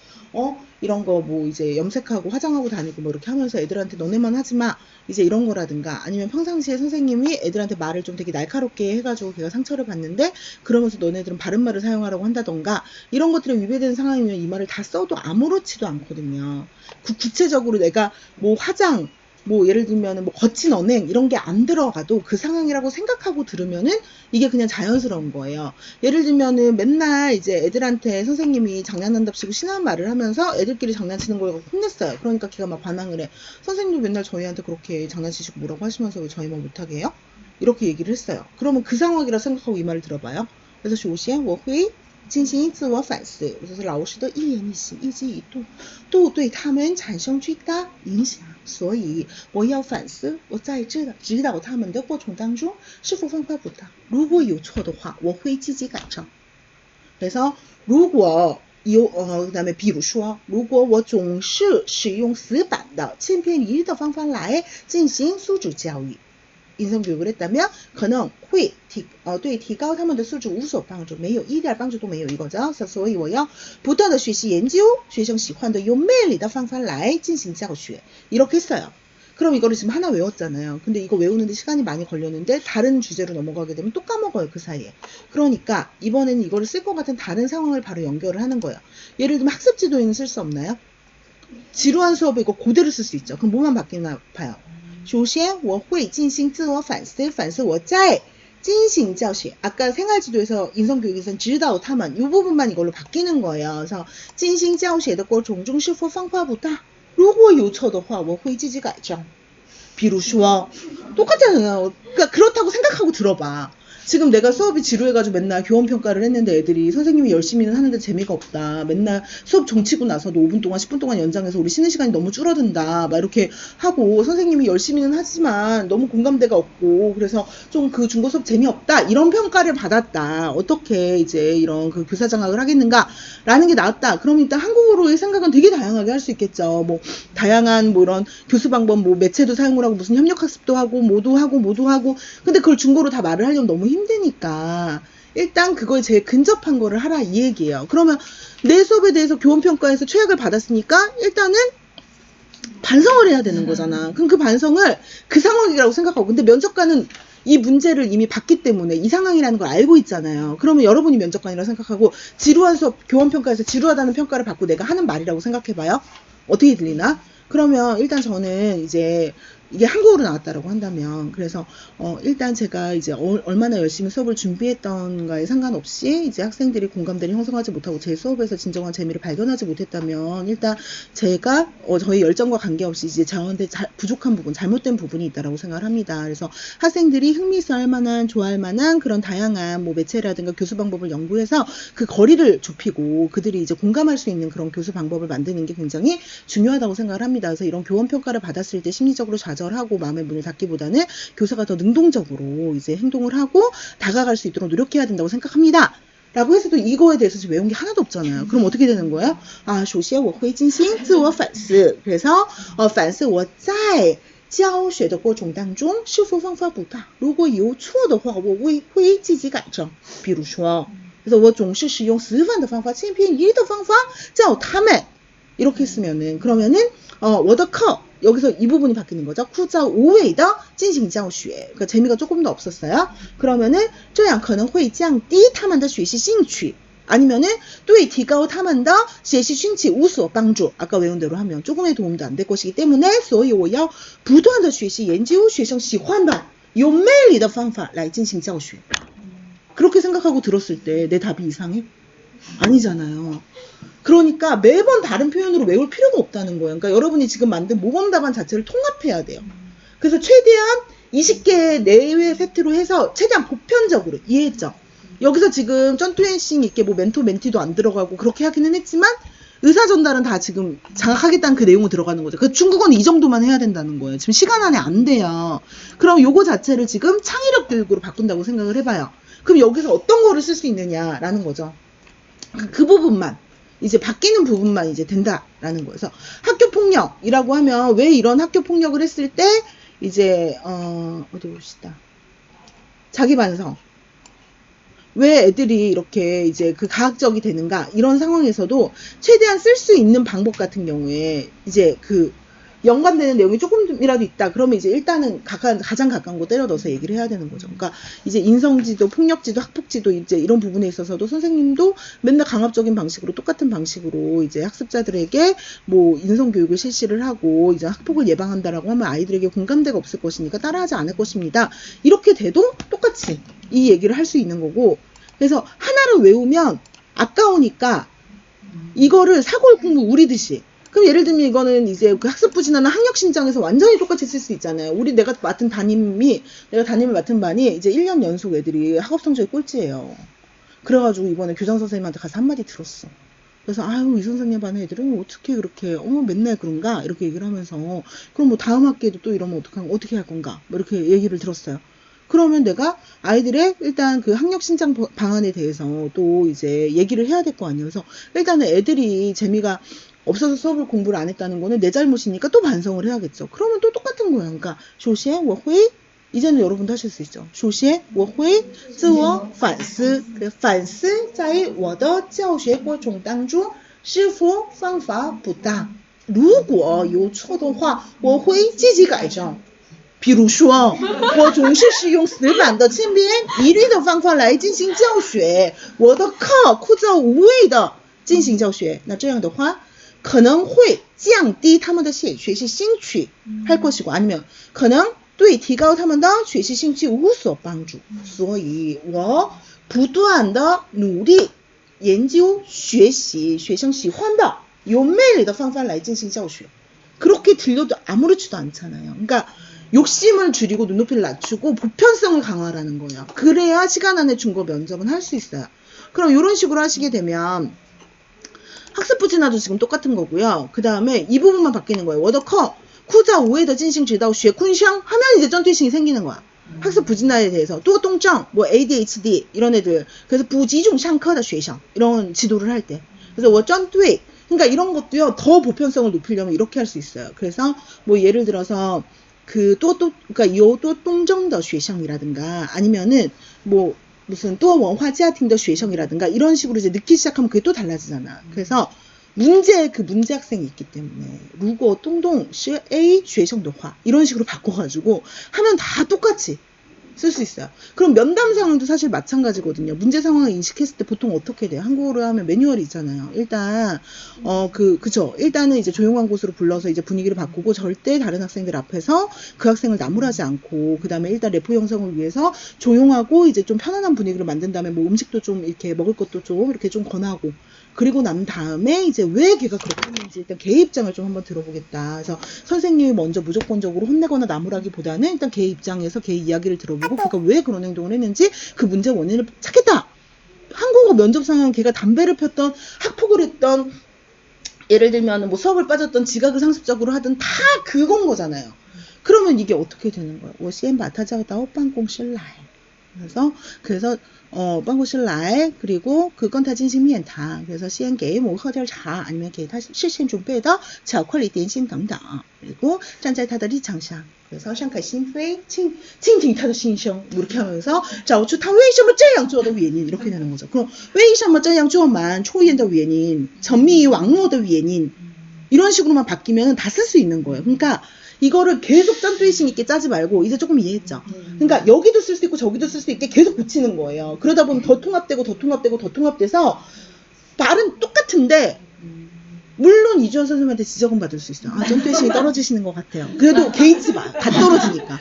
이런 거 뭐 이제 염색하고 화장하고 다니고 뭐 이렇게 하면서 애들한테 너네만 하지 마 이제 이런 거라든가 아니면 평상시에 선생님이 애들한테 말을 좀 되게 날카롭게 해가지고 걔가 상처를 받는데 그러면서 너네들은 바른 말을 사용하라고 한다던가 이런 것들에 위배되는 상황이면 이 말을 다 써도 아무렇지도 않거든요. 구체적으로 내가 뭐 화장 뭐 예를 들면 뭐 거친 언행 이런 게 안 들어가도 그 상황이라고 생각하고 들으면은 이게 그냥 자연스러운 거예요. 예를 들면은 맨날 이제 애들한테 선생님이 장난한답시고 신나는 말을 하면서 애들끼리 장난치는 걸 혼냈어요. 그러니까 걔가 막 반항을 해. 선생님도 맨날 저희한테 그렇게 장난치시고 뭐라고 하시면서 왜 저희만 못하게 해요? 이렇게 얘기를 했어요. 그러면 그 상황이라 생각하고 이 말을 들어봐요. 그래서 首先我会进行自我反思，就是老师的一言一行、一举一动都对他们产生巨大影响，所以我要反思我在指导他们的过程当中是否方法不当，如果有错的话我会积极改正。그래서如果有그다음에 比如说如果我总是使用死板的千篇一律的方法来进行素质教育， 인성교육을 했다면 可能会对提高他们的素质无所帮助，没有一点帮助都没有이거죠。所以我要不断的学习研究学生喜欢的有魅力的方法来进行教学。 이렇게 했어요. 그럼 이거를 지금 하나 외웠잖아요. 근데 이거 외우는데 시간이 많이 걸렸는데 다른 주제로 넘어가게 되면 또 까먹어요, 그 사이에. 그러니까 이번에는 이거를 쓸 것 같은 다른 상황을 바로 연결을 하는 거예요. 예를 들면 학습 지도에는 쓸 수 없나요? 지루한 수업에 이거 그대로 쓸 수 있죠. 그럼 뭐만 바뀌나 봐요. 首先我会进行自我反思，反思我在进行教学. 아까 생활지도에서 인성교육에서는 指导他们 이 부분만 이걸로 바뀌는 거예요. 그래서 进行教学的过程中是否方法不当，如果有错的话我会积极改正。比如说 똑같잖아요. 그러니까 그렇다고 생각하고 들어봐. 지금 내가 수업이 지루해가지고 맨날 교원평가를 했는데 애들이 선생님이 열심히는 하는데 재미가 없다. 맨날 수업 종치고 나서도 5분 동안 10분 동안 연장해서 우리 쉬는 시간이 너무 줄어든다. 막 이렇게 하고 선생님이 열심히는 하지만 너무 공감대가 없고 그래서 좀 그 중고 수업 재미없다. 이런 평가를 받았다. 어떻게 이제 이런 그 교사 장학을 하겠는가? 라는 게 나왔다. 그럼 일단 한국어로의 생각은 되게 다양하게 할 수 있겠죠. 뭐 다양한 뭐 이런 교수 방법 뭐 매체도 사용을 하고 무슨 협력학습도 하고 모두 하고 근데 그걸 중고로 다 말을 하려면 너무 힘드니까 일단 그거에 제일 근접한 거를 하라 이 얘기예요. 그러면 내 수업에 대해서 교원평가에서 최악을 받았으니까 일단은 반성을 해야 되는 거잖아. 그럼 그 반성을 그 상황이라고 생각하고 근데 면접관은 이 문제를 이미 봤기 때문에 이 상황이라는 걸 알고 있잖아요. 그러면 여러분이 면접관이라고 생각하고 지루한 수업 교원평가에서 지루하다는 평가를 받고 내가 하는 말이라고 생각해봐요. 어떻게 들리나? 그러면 일단 저는 이제 이게 한국어로 나왔다라고 한다면 그래서 일단 제가 이제 얼마나 열심히 수업을 준비했던가에 상관없이 이제 학생들이 공감대를 형성하지 못하고 제 수업에서 진정한 재미를 발견하지 못했다면 일단 제가 저희 열정과 관계없이 이제 저한테 부족한 부분, 잘못된 부분이 있다라고 생각을 합니다. 그래서 학생들이 흥미있어할 만한, 좋아할 만한 그런 다양한 뭐 매체라든가 교수 방법을 연구해서 그 거리를 좁히고 그들이 이제 공감할 수 있는 그런 교수 방법을 만드는 게 굉장히 중요하다고 생각을 합니다. 그래서 이런 교원 평가를 받았을 때 심리적으로 좌절하고 마음의 문을 닫기보다는 교사가 더 능동적으로 이제 행동을 하고 다가갈 수 있도록 노력해야 된다고 생각합니다. 라고 해서도 이거에 대해서 지금 외운 게 하나도 없잖아요. 그럼 어떻게 되는 거예요? 首先我会进行自我反思. 그래서 反思我在教学的过程当中是否方法不当，如果有错的话我会积极改正。比如说 그래서 我总是使用死板的方法千篇一律的方法教他们 이렇게 쓰면은 그러면은 我的课 여기서 이 부분이 바뀌는 거죠. 枯燥无味的进行教学. 그러니까 재미가 조금 더 없었어요. 그러면은 这样可能会降低他们的学习兴趣. 아니면은 对提高他们的学习兴趣无所帮助. 아까 외운 대로 하면 조금의 도움도 안 될 것이기 때문에 所以我要不断的学习研究学生喜欢的有魅力的方法来进行教学. 그렇게 생각하고 들었을 때 내 답이 이상해? 아니잖아요. 그러니까 매번 다른 표현으로 외울 필요가 없다는 거예요. 그러니까 여러분이 지금 만든 모범 답안 자체를 통합해야 돼요. 그래서 최대한 20개 내외 세트로 해서 최대한 보편적으로 이해했죠? 여기서 지금 쩐투엔싱 있게 뭐 멘토 멘티도 안 들어가고 그렇게 하기는 했지만 의사 전달은 다 지금 장악하겠다는 그 내용으로 들어가는 거죠. 그 중국어는 이 정도만 해야 된다는 거예요. 지금 시간 안에 안 돼요. 그럼 요거 자체를 지금 창의력 교육으로 바꾼다고 생각을 해봐요. 그럼 여기서 어떤 거를 쓸 수 있느냐라는 거죠. 그 부분만 이제 바뀌는 부분만 이제 된다라는 거예요. 그래서 학교 폭력이라고 하면 왜 이런 학교 폭력을 했을 때 이제 어디 봅시다. 자기 반성. 왜 애들이 이렇게 이제 그 가학적이 되는가 이런 상황에서도 최대한 쓸 수 있는 방법 같은 경우에 이제 그 연관되는 내용이 조금이라도 있다. 그러면 이제 일단은 가장 가까운 거 때려 넣어서 얘기를 해야 되는 거죠. 그러니까 이제 인성지도, 폭력지도, 학폭지도 이제 이런 부분에 있어서도 선생님도 맨날 강압적인 방식으로 똑같은 방식으로 이제 학습자들에게 뭐 인성교육을 실시를 하고 이제 학폭을 예방한다라고 하면 아이들에게 공감대가 없을 것이니까 따라하지 않을 것입니다. 이렇게 돼도 똑같이 이 얘기를 할 수 있는 거고, 그래서 하나를 외우면 아까우니까 이거를 사골 공부 우리듯이. 그럼 예를 들면 이거는 이제 그 학습부 진화나 학력신장에서 완전히 똑같이 쓸 수 있잖아요. 내가 담임을 맡은 반이 이제 1년 연속 애들이 학업 성적이 꼴찌예요. 그래가지고 이번에 교장 선생님한테 가서 한마디 들었어. 그래서 아유, 이 선생님 반 애들은 어떻게 그렇게 맨날 그런가 이렇게 얘기를 하면서, 그럼 뭐 다음 학기에도 또 이러면 어떻게 할 건가 뭐 이렇게 얘기를 들었어요. 그러면 내가 아이들의 일단 그 학력 신장 방안에 대해서 또 이제 얘기를 해야 될 거 아니에요. 그래서 일단은 애들이 재미가 없어서 수업을 공부를 안 했다는 거는 내 잘못이니까 또 반성을 해야겠죠. 그러면 또 똑같은 거예요. 그러니까 首先我会 이제는 여러분도 하실 수 있죠. 首先我会自我反思，反思在我的教学过程当中是否方法不当，如果有错的话，我会积极改正。比如说，我总是使用死板的千篇一律的方法来进行教学，我的课枯燥无味的进行教学，那这样的话可能会降低他们的学习兴趣할 것이고, 아니면可能对提高他们的学习兴趣无所帮助。所以我不断的努力研究学习学生喜欢的有魅力的方法来进行教学。 그렇게 들려도 아무렇지도 않잖아요. 그러니까 욕심을 줄이고 눈높이를 낮추고 보편성을 강화하라는 거예요. 그래야 시간 안에 중고 면접은 할 수 있어요. 그럼 이런 식으로 하시게 되면 학습부 진화도 지금 똑같은 거고요. 그 다음에 이 부분만 바뀌는 거예요. 我的课枯燥无味的进行指导学昆香 하면 이제 전투의식이 생기는 거야. 학습 부진화에 대해서 또 동정, 뭐 ADHD 이런 애들, 그래서 부지중 상課的学校 이런 지도를 할 때, 그래서 我针对 그러니까 이런 것도요, 더 보편성을 높이려면 이렇게 할 수 있어요. 그래서 뭐 예를 들어서 그러니까 요 또 동정더学校이라든가 아니면은 뭐 무슨 또 원화家庭的学校이라든가 이런 식으로 이제 넣기 시작하면 그게 또 달라지잖아. 그래서 문제 학생이 있기 때문에 如果东东是A 学生的话 이런 식으로 바꿔가지고 하면 다 똑같이 쓸 수 있어요. 그럼 면담 상황도 사실 마찬가지거든요. 문제 상황을 인식했을 때 보통 어떻게 돼요? 한국어로 하면 매뉴얼이 있잖아요. 일단 그죠. 일단은 이제 조용한 곳으로 불러서 이제 분위기를 바꾸고 절대 다른 학생들 앞에서 그 학생을 나무라지 않고, 그 다음에 일단 레포 형성을 위해서 조용하고 이제 좀 편안한 분위기를 만든 다음에 뭐 음식도 좀 이렇게 먹을 것도 좀 이렇게 좀 권하고, 그리고 난 다음에 이제 왜 걔가 그렇게 했는지 일단 걔의 입장을 좀 한번 들어보겠다. 그래서 선생님이 먼저 무조건적으로 혼내거나 나무라기보다는 일단 걔의 입장에서 걔의 이야기를 들어보고 걔가 왜 그런 행동을 했는지 그 문제 원인을 찾겠다. 한국어 면접 상황 걔가 담배를 폈던, 학폭을 했던, 예를 들면 뭐 수업을 빠졌던, 지각을 상습적으로 하던 다 그건 거잖아요. 그러면 이게 어떻게 되는 거예요? 我先把他叫到办公室来. 그래서 办公室来, 그리고 跟他进行面谈, 그래서 先给我喝点茶, 아니면 给他事先准备的巧克力点心等等, 그리고 站在他的立场上, 그래서 敞开心扉,倾听他的心声, 이렇게 하면서 找出他为什么这样做的原因, 이렇게 되는 거죠. 그럼 为什么这样做만出现的原因,沉迷网络的原因, 이런 식으로만 바뀌면 다 쓸 수 있는 거예요. 그러니까 이거를 계속 짠뚜이식 있게 짜지 말고, 이제 조금 이해했죠? 그러니까 여기도 쓸 수 있고 저기도 쓸 수 있게 계속 붙이는 거예요. 그러다 보면 더 통합돼서 말은 똑같은데, 물론 이주연 선생님한테 지적은 받을 수 있어요. 짠뚜이식이 떨어지시는 것 같아요. 그래도 개의치 마. 다 떨어지니까.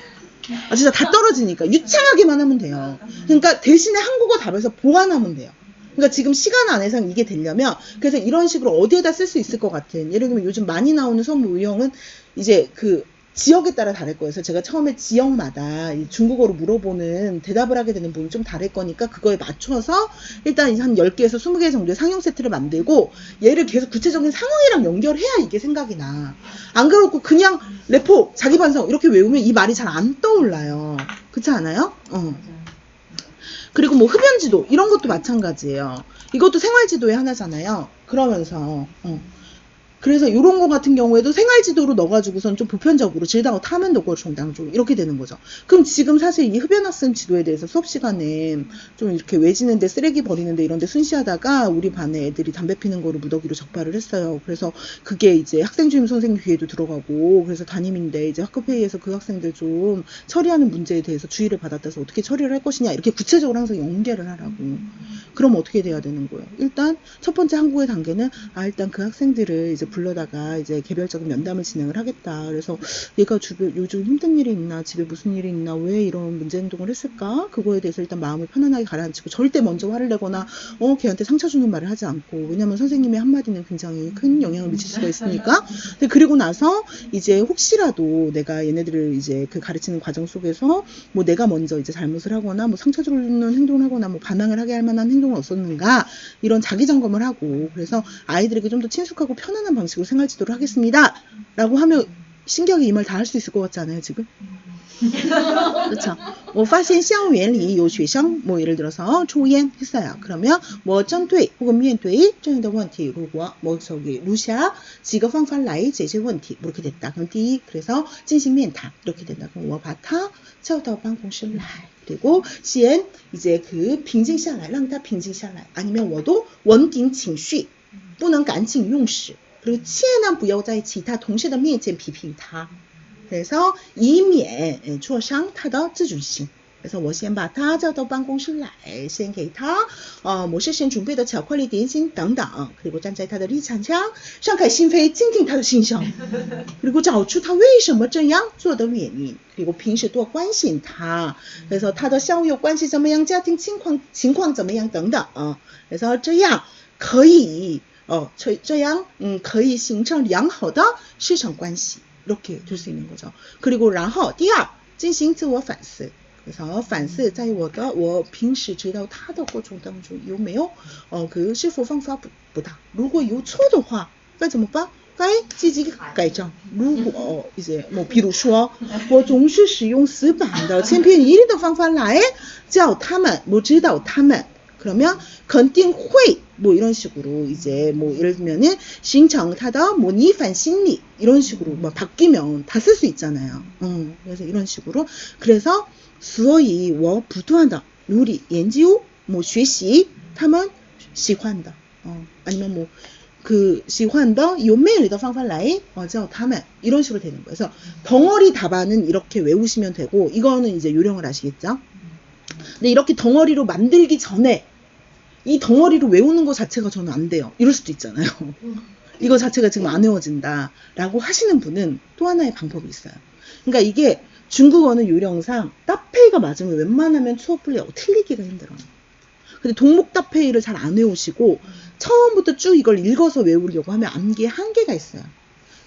진짜 다 떨어지니까. 유창하게만 하면 돼요. 그러니까 대신에 한국어 답에서 보완하면 돼요. 그러니까 지금 시간 안에서 이게 되려면, 그래서 이런 식으로 어디에다 쓸 수 있을 것 같은, 예를 들면 요즘 많이 나오는 수업 유형은 이제 그 지역에 따라 다를 거예요. 그래서 제가 처음에 지역마다 중국어로 물어보는 대답을 하게 되는 부분이 좀 다를 거니까 그거에 맞춰서 일단 한 10개에서 20개 정도의 상용 세트를 만들고 얘를 계속 구체적인 상황이랑 연결해야 이게 생각이 나. 안 그렇고 그냥 레포, 자기 반성 이렇게 외우면 이 말이 잘 안 떠올라요. 그렇지 않아요? 그리고 뭐 흡연지도 이런 것도 마찬가지예요. 이것도 생활지도의 하나잖아요. 그러면서 그래서 이런 거 같은 경우에도 생활지도로 넣어가지고선 좀 보편적으로 질다고 타면 넣고 정당적으로 이렇게 되는 거죠. 그럼 지금 사실 이 흡연학생 지도에 대해서 수업 시간에 좀 이렇게 외지는데 쓰레기 버리는데 이런데 순시하다가 우리 반에 애들이 담배 피는 거를 무더기로 적발을 했어요. 그래서 그게 이제 학생주임 선생님 귀에도 들어가고 그래서 담임인데 이제 학급회의에서 그 학생들 좀 처리하는 문제에 대해서 주의를 받았다서 어떻게 처리를 할 것이냐 이렇게 구체적으로 항상 연계를 하라고. 그럼 어떻게 돼야 되는 거예요? 일단 첫 번째 한국의 단계는 일단 그 학생들을 이제 불러다가 이제 개별적인 면담을 진행을 하겠다. 그래서 얘가 요즘 힘든 일이 있나, 집에 무슨 일이 있나, 왜 이런 문제 행동을 했을까? 그거에 대해서 일단 마음을 편안하게 가라앉히고 절대 먼저 화를 내거나 걔한테 상처 주는 말을 하지 않고 왜냐면 선생님의 한마디는 굉장히 큰 영향을 미칠 수가 있으니까. 근데 그리고 나서 이제 혹시라도 내가 얘네들을 이제 그 가르치는 과정 속에서 뭐 내가 먼저 이제 잘못을 하거나 뭐 상처 주는 행동을 하거나 뭐 반항을 하게 할 만한 행동을 없었는가 이런 자기 점검을 하고 그래서 아이들에게 좀 더 친숙하고 편안한 방식으로 생활 지도를 하겠습니다 라고 하면 신기하게 이 말 다 할 수 있을 것 같지 않아요 지금? 그렇죠. 뭐发现校园里有学生 뭐 예를 들어서 초연 했어요. 그러면 뭐 针对或者面对这样的问题如果뭐 저기 루샤几个方法来解决问题 뭐 이렇게 됐다. 그럼 第一 그래서 进行面谈 이렇게 된다. 그럼 我把他叫到办公室来 그리고 先 이제 그 平静下来让他平静下来 아니면 我都稳定情绪不能赶紧用事 그리고 千万不要在其他同事的面前批评他 그래서 以免挫伤他的自尊心 그래서 我先把他叫到办公室来先给他我事先准备的巧克力点心等等 그리고 站在他的立场上敞开心扉倾听他的心声 그리고 找出他为什么这样做的原因 그리고 平时多关心他 그래서 他的校友关系怎么样家庭情况怎么样等等 그래서 这样可以这样可以形成良好的师生关系 이렇게 될 수 있는 거죠. 그리고 然后第二进行自我反思 그래서 反思在我平时指导他的过程当中有没有그是否方法不当如果有错的话该怎么办该积极改正如果이제 뭐比如说我总是使用死板的千篇一律的方法来教他们뭐指导他们 그러면 肯定会 뭐 이런 식으로 이제 뭐 예를 들면은 形成他的뭐逆反心理 이런 식으로 뭐 바뀌면 다 쓸 수 있잖아요. 그래서 이런 식으로 그래서 所以我不断的努力研究뭐 学习他们喜欢的 아니면 뭐 그 喜欢的有魅力的方法来教他们 이런 식으로 되는 거예요. 그래서 덩어리 답안은 이렇게 외우시면 되고 이거는 이제 요령을 아시겠죠? 근데 이렇게 덩어리로 만들기 전에 이 덩어리로 외우는 거 자체가 저는 안 돼요. 이럴 수도 있잖아요. 이거 자체가 지금 안 외워진다 라고 하시는 분은 또 하나의 방법이 있어요. 그러니까 이게 중국어는 요령상 따페이가 맞으면 웬만하면 추어 풀리하고 틀리기가 힘들어요. 근데 동목 따페이를 잘 안 외우시고 처음부터 쭉 이걸 읽어서 외우려고 하면 암기에 한계가 있어요.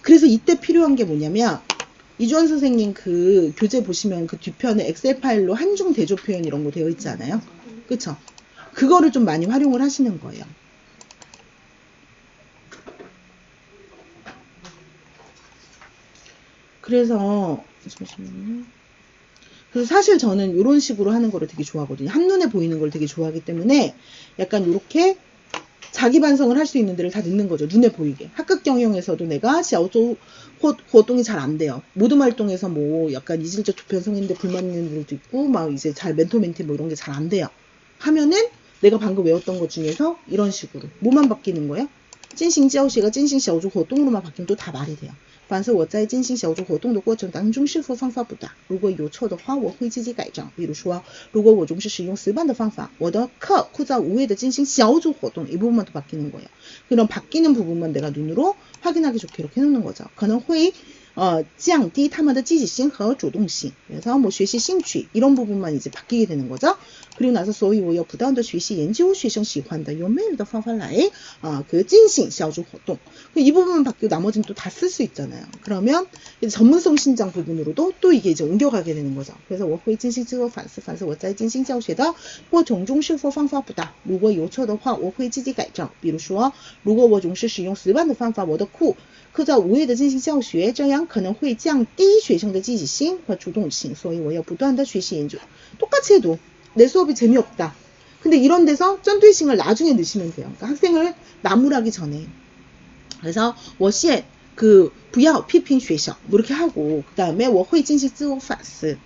그래서 이때 필요한 게 뭐냐면 이주원 선생님 그 교재 보시면 그 뒤편에 엑셀 파일로 한중 대조 표현 이런 거 되어 있지 않아요? 그쵸? 그거를 좀 많이 활용을 하시는 거예요. 그래서 잠시만요. 그래서 사실 저는 이런 식으로 하는 거를 되게 좋아하거든요. 한눈에 보이는 걸 되게 좋아하기 때문에 약간 이렇게 자기 반성을 할 수 있는 데를 다 넣는 거죠. 눈에 보이게. 학급 경영에서도 내가 샤오조活동이 잘 안 돼요. 모든 활동에서 뭐 약간 이질적 조편성인데 불만 있는 분들도 있고 막 이제 잘 멘토 멘티 뭐 이런 게 잘 안 돼요. 하면은 내가 방금 외웠던 것 중에서 이런 식으로 뭐만 바뀌는 거예요? 进行教学가 进行小组活动로만 바뀌면 또 다 말이 돼요. 凡是我在进行小组活动的过程当中是否方法不当如果有错的话我会自己改正比如说如果我总是使用死板的方法我的课枯燥无味的进行小组活动이 부분만 더 바뀌는 거예요. 그럼 바뀌는 부분만 내가 눈으로 확인하기 좋게 이렇게 해놓는 거죠. 可能会降低他们的积极性和主动性 그래서 뭐 学习兴趣 이런 부분만 이제 바뀌게 되는 거죠. 그리고 나서 所以我要不断的学习研究学生喜欢的有魅力的方法来그进行小组活动 이 부분만 바뀌고 나머지는 또 다 쓸 수 있잖아요. 그러면 이제 전문성 신장 부분으로도 또 이게 이제 옮겨가게 되는 거죠. 그래서 我会进行自我反思反思我在进行教学的过程中是否方法不当如果有错的话我会自己改正比如说如果我总是使用死板的方法我的课在无谓的进行教学这样可能会降低学生的积极性和主动性所以我要不断的学习研究 똑같이 해도 내 수업이 재미없다. 근데 이런 데서 쩐되싱을 나중에 넣으시면 돼요. 그러니까 학생을 나무라기 전에 그래서 我现그不要批评学校뭐 이렇게 하고 그 다음에 我会进行自我反思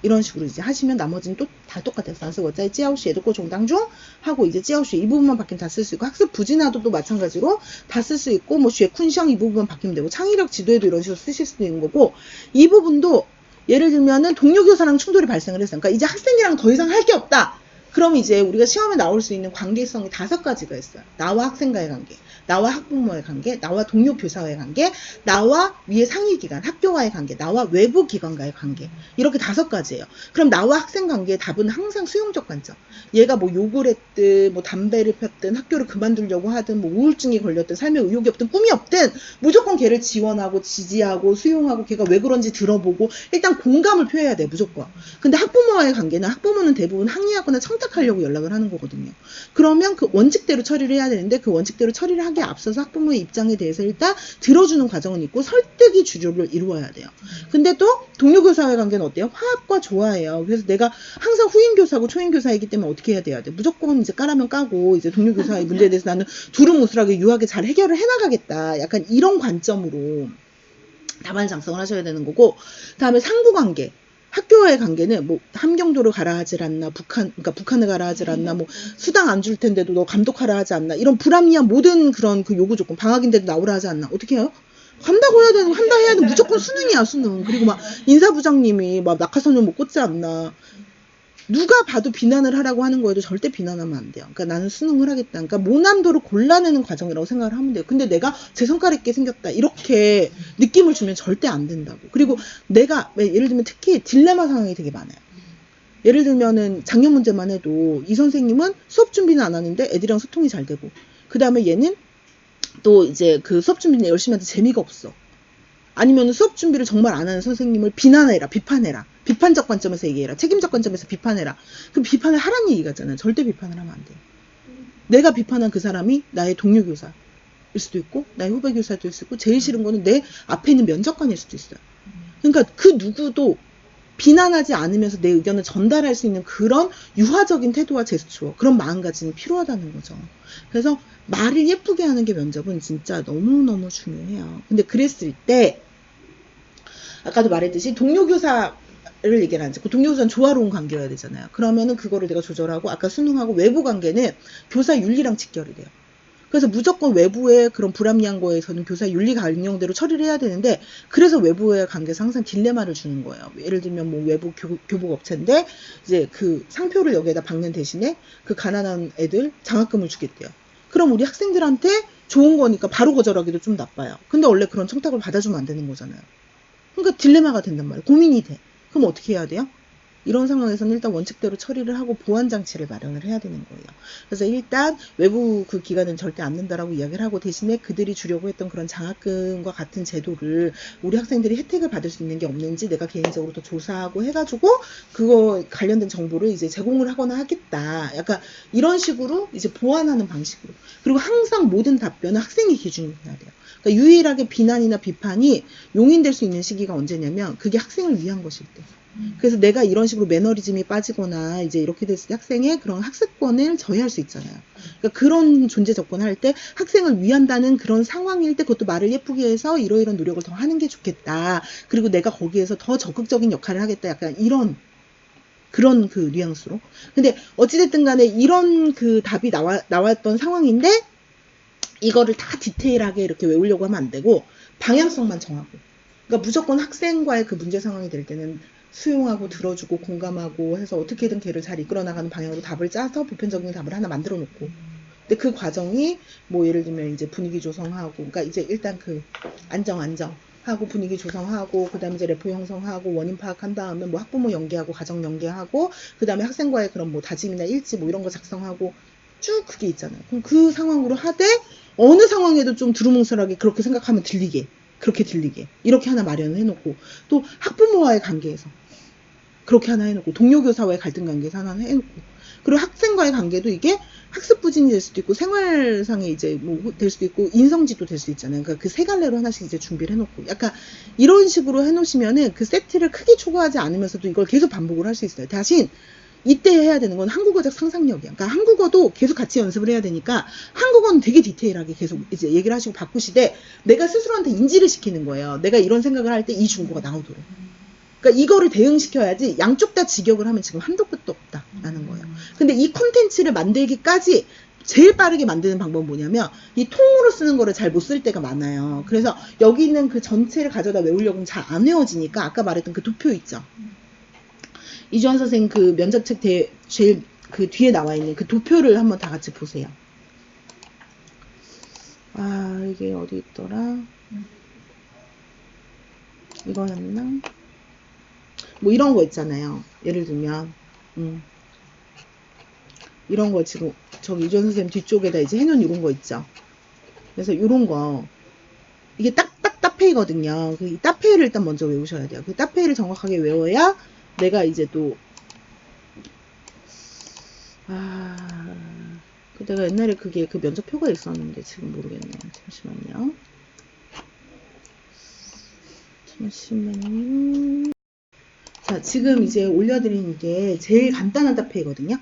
이런 식으로 이제 하시면 나머지는 또 다 똑같아요. 그래서 我在教学的过程当中 하고 이제 教学 이 부분만 바뀌면 다 쓸 수 있고 학습 부진화도 또 마찬가지로 다 쓸 수 있고 뭐 学쿤성 이 부분만 바뀌면 되고 창의력 지도에도 이런 식으로 쓰실 수도 있는 거고 이 부분도 예를 들면은 동료 교사랑 충돌이 발생을 했어요. 그러니까 이제 학생이랑 더 이상 할 게 없다. 그럼 이제 우리가 시험에 나올 수 있는 관계성이 5가지가 있어요. 나와 학생과의 관계, 나와 학부모의 관계, 나와 동료 교사와의 관계, 나와 위의 상위기관, 학교와의 관계, 나와 외부 기관과의 관계. 이렇게 5가지예요. 그럼 나와 학생 관계의 답은 항상 수용적 관점. 얘가 뭐 욕을 했든, 뭐 담배를 폈든, 학교를 그만두려고 하든, 뭐 우울증이 걸렸든, 삶에 의욕이 없든, 꿈이 없든, 무조건 걔를 지원하고, 지지하고, 수용하고, 걔가 왜 그런지 들어보고, 일단 공감을 표해야 돼, 무조건. 근데 학부모와의 관계는 학부모는 대부분 항의하거나 청탁하려고 연락을 하는 거거든요. 그러면 그 원칙대로 처리를 해야 되는데 그 원칙대로 처리를 하기에 앞서서 학부모의 입장에 대해서 일단 들어주는 과정은 있고 설득이 주류를 이루어야 돼요. 근데 또 동료 교사와의 관계는 어때요? 화합과 조화예요. 그래서 내가 항상 후임 교사고 초임 교사이기 때문에 어떻게 해야 돼요? 무조건 이제 까라면 까고 이제 동료 교사의 문제에 대해서 나는 두루뭉술하게 유하게 잘 해결을 해나가겠다. 약간 이런 관점으로 답안 작성을 하셔야 되는 거고, 다음에 상부 관계. 학교와의 관계는 뭐 함경도를 가라 하질 않나, 그러니까 북한을 가라 하질 않나, 뭐 수당 안 줄 텐데도 너 감독하라 하지 않나, 이런 불합리한 모든 그런 그 요구 조건, 방학인데도 나오라 하지 않나, 어떻게 해요? 간다고 해야 되는, 한다 해야 되는 무조건 수능이야, 수능. 그리고 막 인사부장님이 막 낙하선을 못 꽂지 않나. 누가 봐도 비난을 하라고 하는 거에도 절대 비난하면 안 돼요. 그러니까 나는 수능을 하겠다. 그러니까 모난도를 골라내는 과정이라고 생각을 하면 돼요. 근데 내가 제 성깔 있게 생겼다. 이렇게 느낌을 주면 절대 안 된다고. 그리고 내가 예를 들면 특히 딜레마 상황이 되게 많아요. 예를 들면은 작년 문제만 해도 이 선생님은 수업 준비는 안 하는데 애들이랑 소통이 잘 되고, 그 다음에 얘는 또 이제 그 수업 준비는 열심히 하는데 재미가 없어. 아니면 수업 준비를 정말 안 하는 선생님을 비난해라, 비판해라. 비판적 관점에서 얘기해라. 책임적 관점에서 비판해라. 그럼 비판을 하라는 얘기가잖아요. 절대 비판을 하면 안 돼요. 내가 비판한 그 사람이 나의 동료 교사일 수도 있고, 나의 후배 교사일 수도 있고, 제일 싫은 거는 내 앞에 있는 면접관일 수도 있어요. 그러니까 그 누구도 비난하지 않으면서 내 의견을 전달할 수 있는 그런 유화적인 태도와 제스처, 그런 마음가짐이 필요하다는 거죠. 그래서 말을 예쁘게 하는 게 면접은 진짜 너무너무 중요해요. 근데 그랬을 때 아까도 말했듯이 동료 교사를 얘기를 하지. 그 동료 교사는 조화로운 관계여야 되잖아요. 그러면은 그거를 내가 조절하고, 아까 수능하고 외부 관계는 교사 윤리랑 직결이 돼요. 그래서 무조건 외부의 그런 불합리한 거에서는 교사 윤리 강령대로 처리를 해야 되는데, 그래서 외부의 관계에서 항상 딜레마를 주는 거예요. 예를 들면 뭐 외부 교복 업체인데 이제 그 상표를 여기에다 박는 대신에 그 가난한 애들 장학금을 주겠대요. 그럼 우리 학생들한테 좋은 거니까 바로 거절하기도 좀 나빠요. 근데 원래 그런 청탁을 받아주면 안 되는 거잖아요. 그러니까 딜레마가 된단 말이에요. 고민이 돼. 그럼 어떻게 해야 돼요? 이런 상황에서는 일단 원칙대로 처리를 하고 보완장치를 마련을 해야 되는 거예요. 그래서 일단 외부 그 기관은 절대 안 된다라고 이야기를 하고, 대신에 그들이 주려고 했던 그런 장학금과 같은 제도를 우리 학생들이 혜택을 받을 수 있는 게 없는지 내가 개인적으로 더 조사하고 해가지고 그거 관련된 정보를 이제 제공을 하거나 하겠다. 약간 이런 식으로 이제 보완하는 방식으로. 그리고 항상 모든 답변은 학생이 기준이 돼야 돼요. 그러니까 유일하게 비난이나 비판이 용인될 수 있는 시기가 언제냐면 그게 학생을 위한 것일 때. 그래서 내가 이런 식으로 매너리즘이 빠지거나 이제 이렇게 됐을 때 학생의 그런 학습권을 저해할 수 있잖아요. 그러니까 그런 존재 접근을 할 때 학생을 위한다는 그런 상황일 때 그것도 말을 예쁘게 해서 이러이런 노력을 더 하는 게 좋겠다. 그리고 내가 거기에서 더 적극적인 역할을 하겠다. 약간 이런 그런 그 뉘앙스로. 근데 어찌됐든 간에 이런 그 답이 나왔던 상황인데 이거를 다 디테일하게 이렇게 외우려고 하면 안 되고 방향성만 정하고. 그러니까 무조건 학생과의 그 문제 상황이 될 때는 수용하고 들어주고 공감하고 해서 어떻게든 걔를 잘 이끌어 나가는 방향으로 답을 짜서 보편적인 답을 하나 만들어 놓고. 근데 그 과정이 뭐 예를 들면 이제 분위기 조성하고, 그러니까 이제 일단 그 안정하고 분위기 조성하고, 그 다음에 이제 레포 형성하고 원인 파악한 다음에 뭐 학부모 연계하고 가정 연계하고, 그 다음에 학생과의 그런 뭐 다짐이나 일지 뭐 이런 거 작성하고 쭉 그게 있잖아요. 그럼 그 상황으로 하되 어느 상황에도 좀 두루뭉술하게 그렇게 생각하면 그렇게 들리게 이렇게 하나 마련을 해놓고, 또 학부모와의 관계에서 그렇게 하나 해놓고, 동료 교사와의 갈등 관계에서 하나 해놓고, 그리고 학생과의 관계도 이게 학습 부진이 될 수도 있고 생활상에 이제 뭐 될 수도 있고 인성지도 될 수 있잖아요. 그러니까 그 세 갈래로 하나씩 이제 준비를 해놓고, 약간 이런 식으로 해놓으시면은 그 세트를 크게 초과하지 않으면서도 이걸 계속 반복을 할 수 있어요. 대신 이때 해야 되는 건 한국어적 상상력이야. 그러니까 한국어도 계속 같이 연습을 해야 되니까 한국어는 되게 디테일하게 계속 이제 얘기를 하시고 바꾸시되 내가 스스로한테 인지를 시키는 거예요. 내가 이런 생각을 할 때 이 중국어가 나오도록. 그러니까 이거를 대응시켜야지 양쪽 다 직역을 하면 지금 한도 끝도 없다라는 거예요. 근데 이 콘텐츠를 만들기까지 제일 빠르게 만드는 방법은 뭐냐면 이 통으로 쓰는 거를 잘 못 쓸 때가 많아요. 그래서 여기 있는 그 전체를 가져다 외우려고 하면 잘 안 외워지니까 아까 말했던 그 도표 있죠. 이주환 선생님 그 면접책 제일 그 뒤에 나와 있는 그 도표를 한번 다 같이 보세요. 아, 이게 어디 있더라? 이거였나? 뭐 이런 거 있잖아요. 예를 들면, 이런 거 지금 저기 이주환 선생님 뒤쪽에다 이제 해놓은 이런 거 있죠. 그래서 이런 거 이게 딱 따페이거든요. 그 따페이를 일단 먼저 외우셔야 돼요. 그 따페이를 정확하게 외워야 내가 이제 또 내가 옛날에 그게 그 면접표가 있었는데 지금 모르겠네요. 잠시만요. 자, 지금 이제 올려드리는 게 제일 간단한 따페이거든요.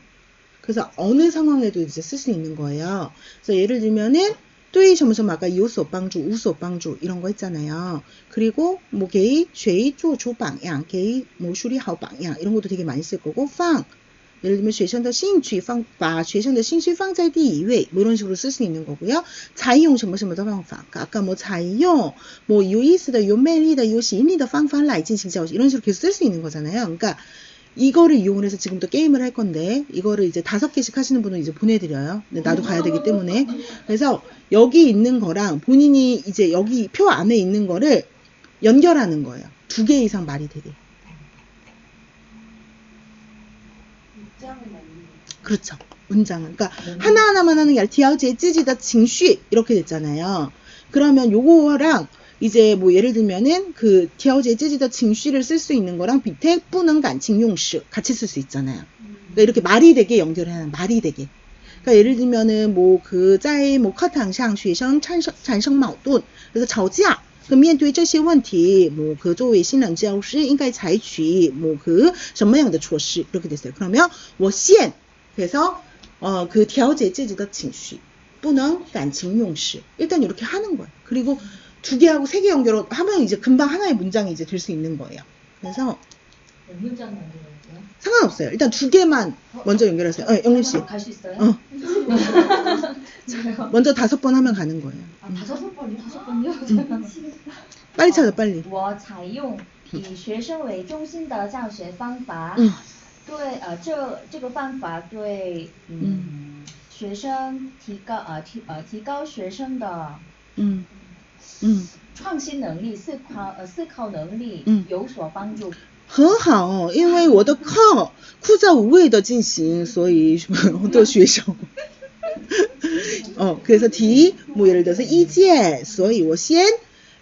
그래서 어느 상황에도 이제 쓸 수 있는 거예요. 그래서 예를 들면은 또이 점점 아까 이오스 오빵주, 우스 오빵주 이런 거 했잖아요. 그리고 뭐 게이, 쉐이, 쪼조 방향, 게이, 뭐 슈리 하오 방향 이런 것도 되게 많이 쓸 거고, 팡 예를 들면 学生的兴趣放把学生的兴趣放在第一位 뭐 이런 식으로 쓸 수 있는 거고요. 采用什么什么的方法 아까 뭐 采用 뭐 有意思的有魅力的有吸引力的方法来进行教学 이런 식으로 계속 쓸 수 있는 거잖아요. 그러니까 이거를 이용을 해서 지금도 게임을 할 건데 이거를 이제 5개씩 하시는 분은 이제 보내드려요. 근데 나도 가야 되기 때문에 그래서 여기 있는 거랑 본인이 이제 여기 표 안에 있는 거를 연결하는 거예요. 2개 이상 말이 되게. 그렇죠. 문장은. 그러니까 하나하나만 하는 게 아니라 调节自己的情绪 이렇게 됐잖아요. 그러면 요거랑 이제 뭐 예를 들면은 그 调节自己的情绪를 쓸 수 있는 거랑 밑에 不能感情用事 같이 쓸 수 있잖아요. 그러니까 이렇게 말이 되게 연결하는 말이 되게. 그러니까 예를 들면은 뭐 그在뭐课堂上学生产生矛盾 그래서 吵架个面对这些问题뭐 그作为新任教师应该采取뭐 그什么样的措施 이렇게 됐어요. 그러면 我现 그래서 그 调节自己的情绪不能感情用事 일단 이렇게 하는 거예요. 그리고 2개하고 3개 연결하면 이제 금방 하나의 문장이 이제 될 수 있는 거예요. 그래서
문장 만들어요?
상관없어요. 일단 2개만 먼저 연결하세요. 영림 씨.
갈 수 있어요?
먼저 5번 하면 가는 거예요.
5번이요?
빨리 찾아 빨리.
我采用以学生为中心的教学方法，对这个方法对学生提高学生的创新能力、思考能力有所帮助。
很好，因为我的课枯燥无味的进行，所以很多学生그래서 D 뭐 예를 들어서意见，所以我先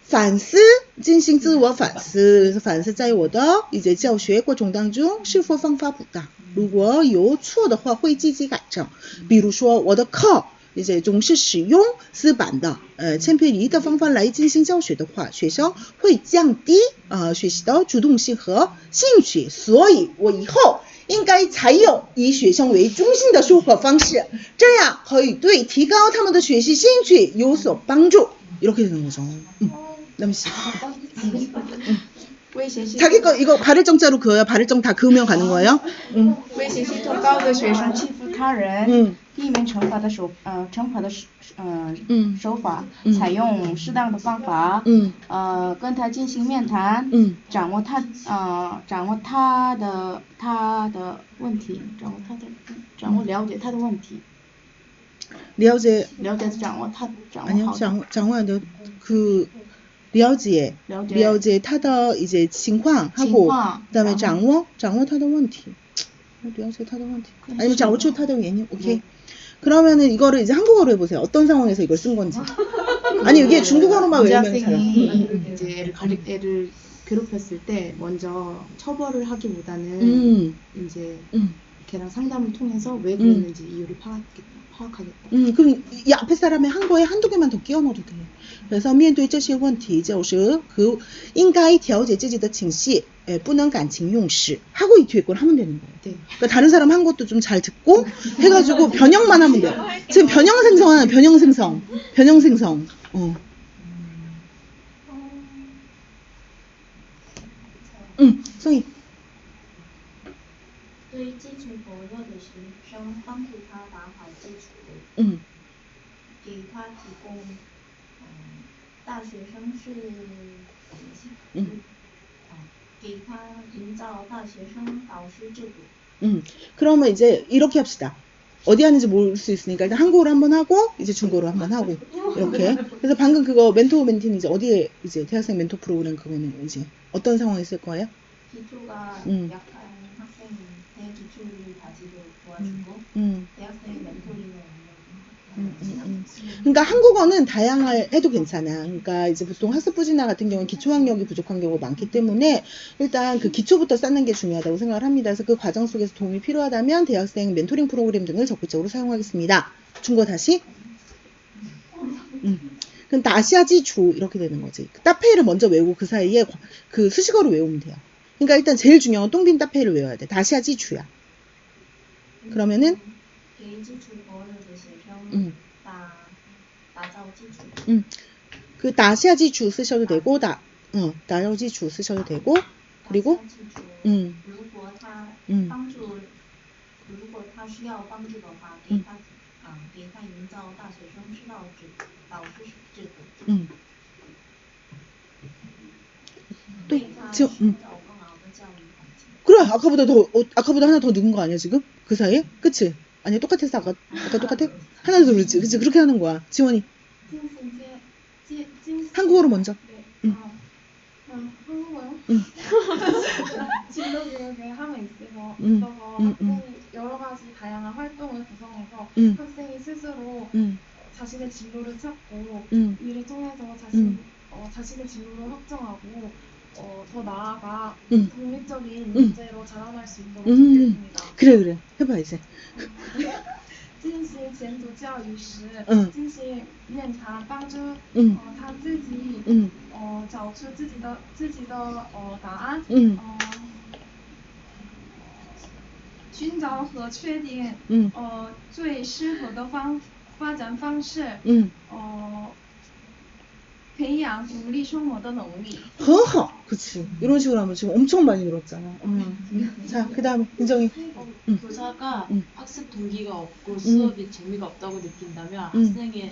反思，进行自我反思。그래서反思在我的이제教学过程当中是否方法不当，如果有错的话会积极改正。比如说我的课이제总是使用死板的千篇一律的方法来进行教学的话，学生会降低学习的主动性和兴趣，所以我以后应该采用以学生为中心的授课方式，这样可以对提高他们的学习兴趣有所帮助。 이렇게 되는 거죠. 남씨. 자기 거 이거 발을 정자로 그어요. 발을 정 다 그으면 가는 거예요?
为学习特高的学生欺负他人，避免惩罚的手法，采用适当的方法，跟他进行面谈，掌握他的问题，了解他的问题，
了解
아니요
掌握的그了解他的이제情况하고 그다음에掌握他的问题，了解他的问题，아니면掌握出他的原因， 오케이. 그러면은 이거를 이제 한국어로 해보세요. 어떤 상황에서 이걸 쓴 건지. 아니 이게 중국어로만 외우면 잘.
이제 애를 괴롭혔을 때 먼저 처벌을 하기보다는 이제 걔랑 상담을 통해서 왜 그랬는지 이유를 파악하겠다.
그럼 이 앞에 사람의 한 거에 한두 개만 더 끼워 넣어도 돼. 그래서 面对这些问题就是그应该调节自己的情绪不能感情用事 하고 이 뒤에 걸 하면 되는 거예요.
네.
그러니까 다른 사람 한 것도 좀 잘 듣고 해가지고 변형만 하면 돼요. 지금 변형 생성하는 변형 생성. 성희.
对基础薄弱的学生，帮助他打好基础，给他提供，大学生是，给他营造大学生导师制度。
그러면 이제 이렇게 합시다. 어디 하는지 모를 수 있으니까 일단 한국어로 한번 하고 이제 중국어로 한번 하고 이렇게. 그래서 방금 그거 멘토 멘티는 이제 어디에 이제 대학생 멘토 프로그램 그거는 이제 어떤 상황에 쓸 거예요?
기초가 약한 학생 대학 기초를 가지도록 도와주고 대학생 멘토링을
그러니까 한국어는 다양할 해도 괜찮아. 그러니까 이제 보통 학습부진화 같은 경우는 기초학력이 부족한 경우가 많기 때문에 일단 그 기초부터 쌓는 게 중요하다고 생각을 합니다. 그래서 그 과정 속에서 도움이 필요하다면 대학생 멘토링 프로그램 등을 적극적으로 사용하겠습니다. 중국어 다시. 그럼 다시아 지주 이렇게 되는 거지. 따페이를 먼저 외우고 그 사이에 그 수식어를 외우면 돼요. 그러니까 일단 제일 중요한 건 똥빈 따페이를 외워야 돼. 다시아 지주야. 그러면은
给基础薄弱的学生打造基础。
그 다시아 지주 쓰셔도 되고 다시아 지주 쓰셔도 되고 그리고
如果他需要帮助的话，给他营造大学生师导师制度。
또
他
지금
寻找更好的教育环境。
그래 아까보다 하나 더 늦은 거 아니야 지금? 그 사이에? 그치? 아니 똑같았어 아까 똑같아? 하나 더 그렇지 그치 그렇게 하는 거야 지원이 한국어로 먼저
한국어요? 진로 교육에 함에 있어서 학생이 여러 가지 다양한 활동을 구성해서 학생이 스스로 자신의 진로를 찾고 이를 통해서 자신의 진로를 확정하고 더 나아가 독립적인 인재로 자라날 수 있도록 돕겠습니다.
그래 해봐 이제
进行前途教育时，进行面谈，帮助他自己找出自己的答案，寻找和确定最适合的发展方式，培养独立生活的能力。
很好 그치 이런 식으로 하면 지금 엄청 많이 늘었잖아 자 그 다음에 민정이
교사가 학습 동기가 없고 수업이 재미가 없다고 느낀다면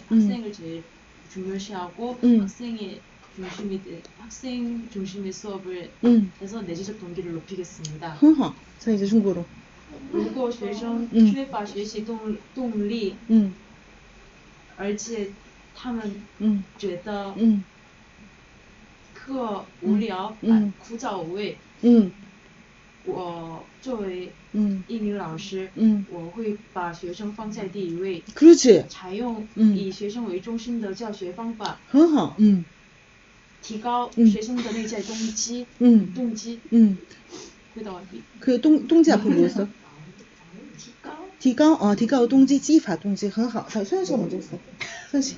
학생을 제일 중요시하고 학생 중심의 수업을 해서 내재적 동기를 높이겠습니다.
很好 자 이제 중국어로
如果学生缺乏学习动力，而且他们觉得课无聊、枯燥无味，我作为一名老师，我会把学生放在第一位，
그렇지
采用以学生为中心的教学方法，
很好
提高学生的内在动机，回答完毕。
그 동지 앞에 뭐였어? 提高提高动机激发动机很好 자 소연 씨가 먼저 했어 소연 씨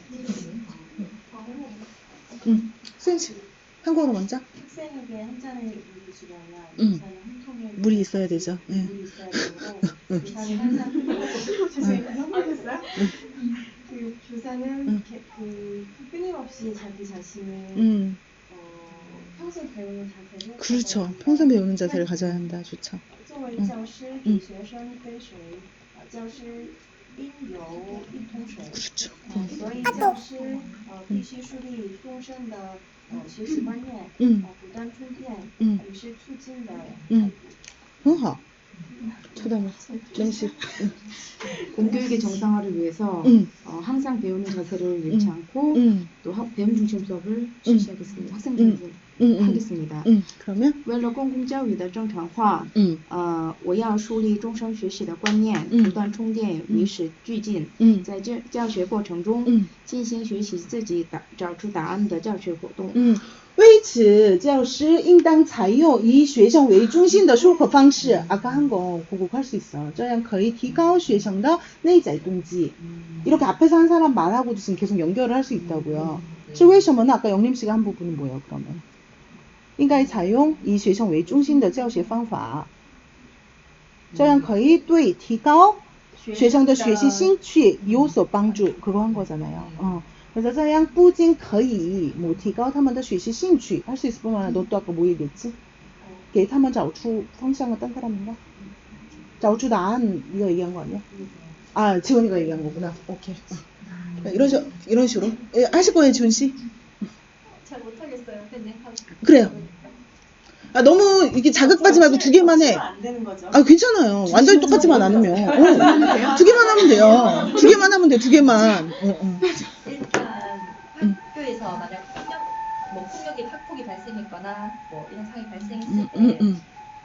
소연 씨 한국어로 먼저
학생에게 한 잔의 물을 주려면 교사는 한 통의
물이 있어야 되죠
물이 있어야 되고 교사는 항상 그 교사는 그 끊임없이 자기 자신을 평생 배우는 자세를
그렇죠 평생 배우는 자세를 가져야 한다 좋죠
作为教师给学生推水教师应有一桶水
그렇죠
所以教师必须树立终身的学习观念不断充电也是促进的
很好 쳐다봐 정식
공교육의 정상화를 위해서 항상 배우는 자세를 잃지 않고 또 배움 중심 수업을 실시하겠습니다. 학생 중심 하겠습니다.
그러면
为了公共教育的正常化，我要树立终生学习的观念，不断充电，与时俱进，在教学过程中进行学习自己找出答案的教学活动。
为此，教师应当采用以学生为中心的授课方式。아까 한 거 고곡할 수 있어. 这样可以提高学生的内在动机. 이렇게 앞에서 한 사람 말하고도 지금 계속 연결을 할 수 있다고요. 是为什么呢? 아까 영림 씨가 한 부분은 뭐예요, 그러면? 应该采用以学生为中心的教学方法。这样可以对提高学生的学习兴趣有所帮助。그거 한 거잖아요. 그래서 这样不仅可以提高他们的学习兴趣， 할 수 있을 뿐만 아니라 너 또 아까 뭐 얘기했지? 给他们找出方向딴 사람인가? 找出答案 네가 얘기한 거 아니야? 아, 지원이가 얘기한 거구나. 오케이. 이런 식으로 하실 거예요, 지원 씨?
잘 못하겠어요. 그냥
그래요. 아, 너무 이렇게 자극받지 말고 두 개만 해.
안 되는 거죠.
아, 괜찮아요. 완전히 똑같지만 않으면. 두 개만 하면 돼요. 두 개만 하면 돼, 두 개만.
일단 학교에서 만약 폭력이 학폭이 발생했거나 뭐 이런 상황이 발생했을 때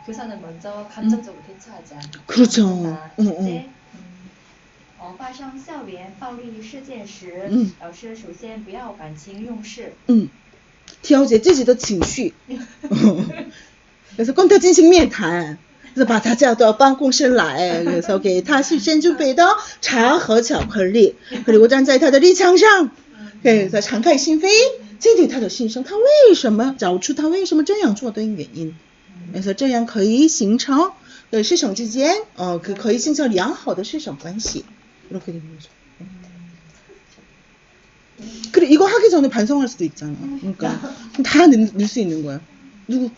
교사는 먼저 감정적으로 대처하지 않는.
그렇죠.
发生校园暴力事件时，老师首先不要感情用事。
调节自己的情绪。그래서 跟他进行面谈。그래서 把他叫到办公室来， 그래서 给他事先准备的茶和巧克力， 그리고 站在他的立场上， 그래서 敞开心扉， 倾听他的心声，他为什么找出他为什么这样做的原因， 그래서 这样可以形成师生之间可以形成良好的师生关系。 이렇게 되는 거죠. 그래, 이거 하기 전에 반성할 수도 있잖아. 그러니까 다 넣을 수 있는 거야. 누구?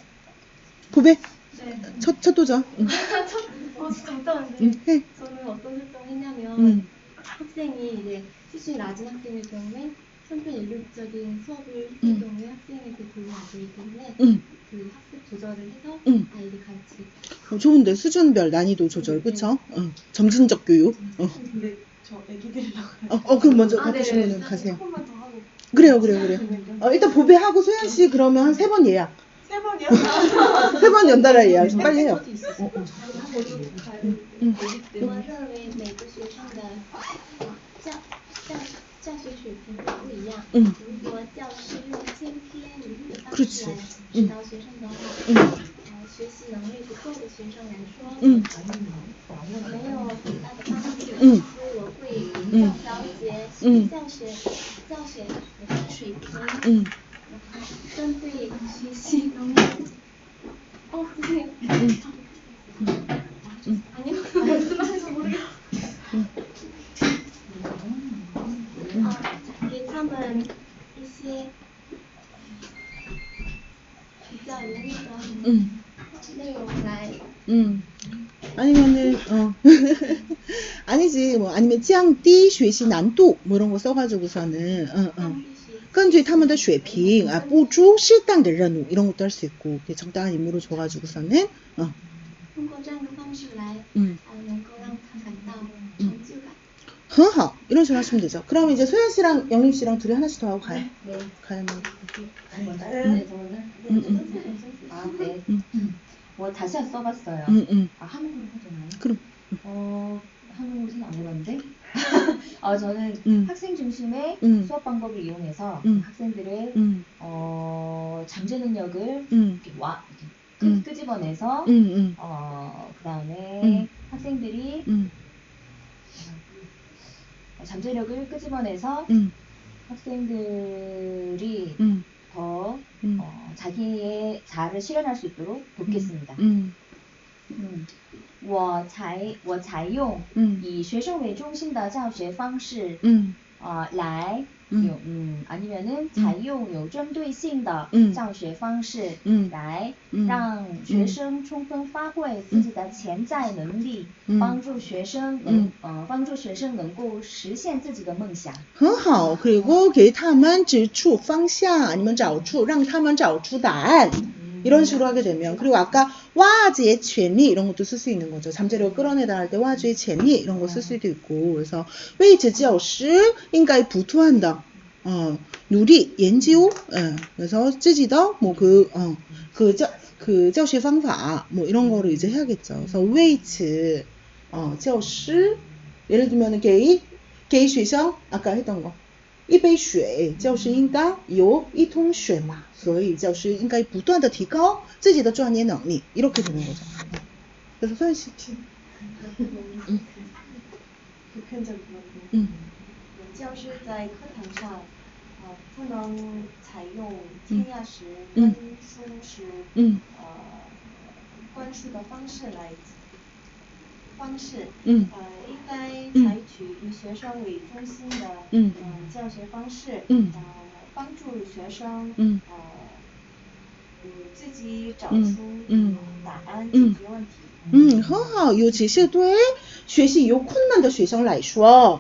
보배?
네.
첫 도전.
진짜 못하는데
해.
저는 어떤 설정을 했냐면 학생이 이제 수준이 낮은 학생일 경우에 선별인류적인 수업을 했을 경우에 학생에게 도움이 안 되기 때문에 그 학습 조절을 해서 아이를 가르치겠다.
좋은데 수준별 난이도 조절, 그쵸? 점진적 교육.
근데 저 애기 데리려고
그럼 먼저 가보시면 가세요.
조금만 더 하고.
그래요. 일단 보배하고 소연 씨 그러면 한 3번 예약.
3번이요?
3번 연달아 예약. 좀 빨리 해요.
我认为每个学生的教学水平不一样。如果教师用千篇一律的方式来指导学生的话，学习能力不够的学生来说，没有很大的帮助。所以我会调节教学水平，针对学习能力。선생님. 아니요. 무슨 말인지 모르겠어요. 给他们一些比较容易的内容来。
아니면은 아니지 뭐 아니면 降低学习难度 뭐 이런 거 써가지고서는 根据他们的水平布置适当的任务 이런 것도 할 수 있고 적당한 임무를 줘가지고서는
通过这样的方式来能够让他感到成就感。
很好 이런 식으로 하시면 되죠. 그럼 이제 소연 씨랑 영림 씨랑 둘이 하나씩 더 하고 가요.
네.
가요.
네. 뭐 다시 써봤어요. 한국어로 하잖아요.
그럼.
한국어는 안 해봤는데. 저는 학생 중심의 수업 방법을 이용해서 학생들의 잠재 능력을 끄집어내서 그다음에 학생들이 잠재력을 끄집어내서 학생들이 더 자기의 자아를 실현할 수 있도록 돕겠습니다. 我采用以学生为中心的教学方式来 아니면은 采用有针对性的教学方式来让学生充分发挥自己的潜在能力，帮助学生能够实现自己的梦想。
很好， 그리고 给他们指出方向 아니면 让他们找出答案 이런 식으로 하게 되면 그리고 아까 와즈의权利 이런 것도 쓸 수 있는 거죠. 잠재력을 끌어내다 할 때 와즈의 权利 이런 거 쓸 수도 있고 그래서 位置教师应该不断的努力研究，그래서 쯔지더 그教学方法 이런 거를 이제 해야겠죠. 그래서 웨이츠, 教师, 예를 들면给学生 아까 했던 거. 一杯水教师应该有一桶水嘛，所以教师应该不断的提高自己的专业能力 이렇게 되는 거죠. 그래서 소연 씨.
보편적인 教师在课堂上不能采用填鸭式、灌输的方式应该采取以学生为中心的教学方式，帮助学生自己找出答案，解决问题。
很好，尤其是对学习有困难的学生来说，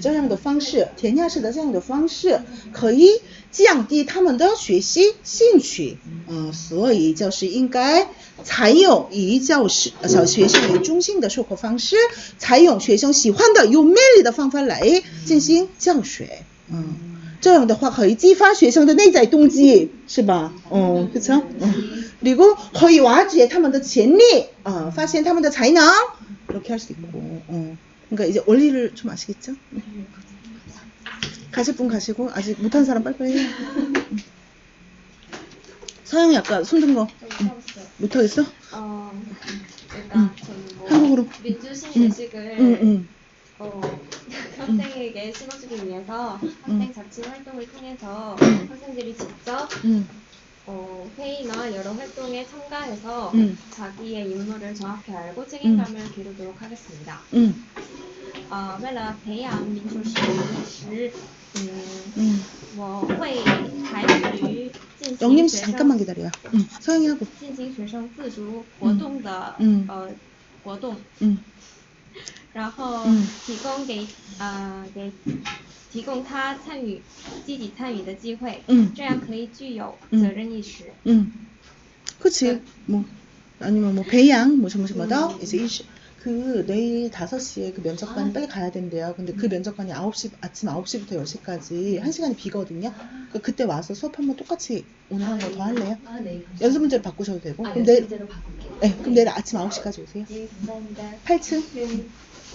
这样的方式，填鸭式的这样的方式，可以降低他们的学习兴趣。所以教师应该采用以学生为中心的授课方式，采用学生喜欢的有魅力的方法来进行教学。这样的话可以激发学生的内在动机，是吧？그렇죠? 그리고可以挖掘他们的潜力，发现他们的才能， 이렇게 할 수 있고. 그러니까 이제 원리를 좀 아시겠죠? 가실 분 가시고 아직 못한 사람 빨리빨리 해요. 서영이 아까 손든 거 못하겠어?
그러니까
한국어로.
민주시민의식을 학생에게 심어주기 위해서 학생 자치 활동을 통해서 학생들이 직접 회의나 여러 활동에 참가해서 자기의 임무를 정확히 알고 책임감을 기르도록 하겠습니다. 为了培养民主市民时，我会采取进行
영림씨 잠깐만 기다려요. 서영이 하고.
进行学生自主活动的活动，然后提供他积极参与的机会，这样可以具有责任意识。
그치. 뭐 아니면 뭐 배양 뭐다 이제 그 내일 5시에 그 면접관이 빨리 가야 된대요. 근데 그 면접관이 아침 9시부터 10시까지 1시간이 비거든요. 그때 와서 수업 한번 똑같이 오늘 한 거 더 할래요?
네.
연습 문제로 바꾸셔도 되고. 그럼
연습 문제로 바꿀게요.
네, 그럼 내일 아침 9시까지 오세요.
네, 감사합니다.
8층.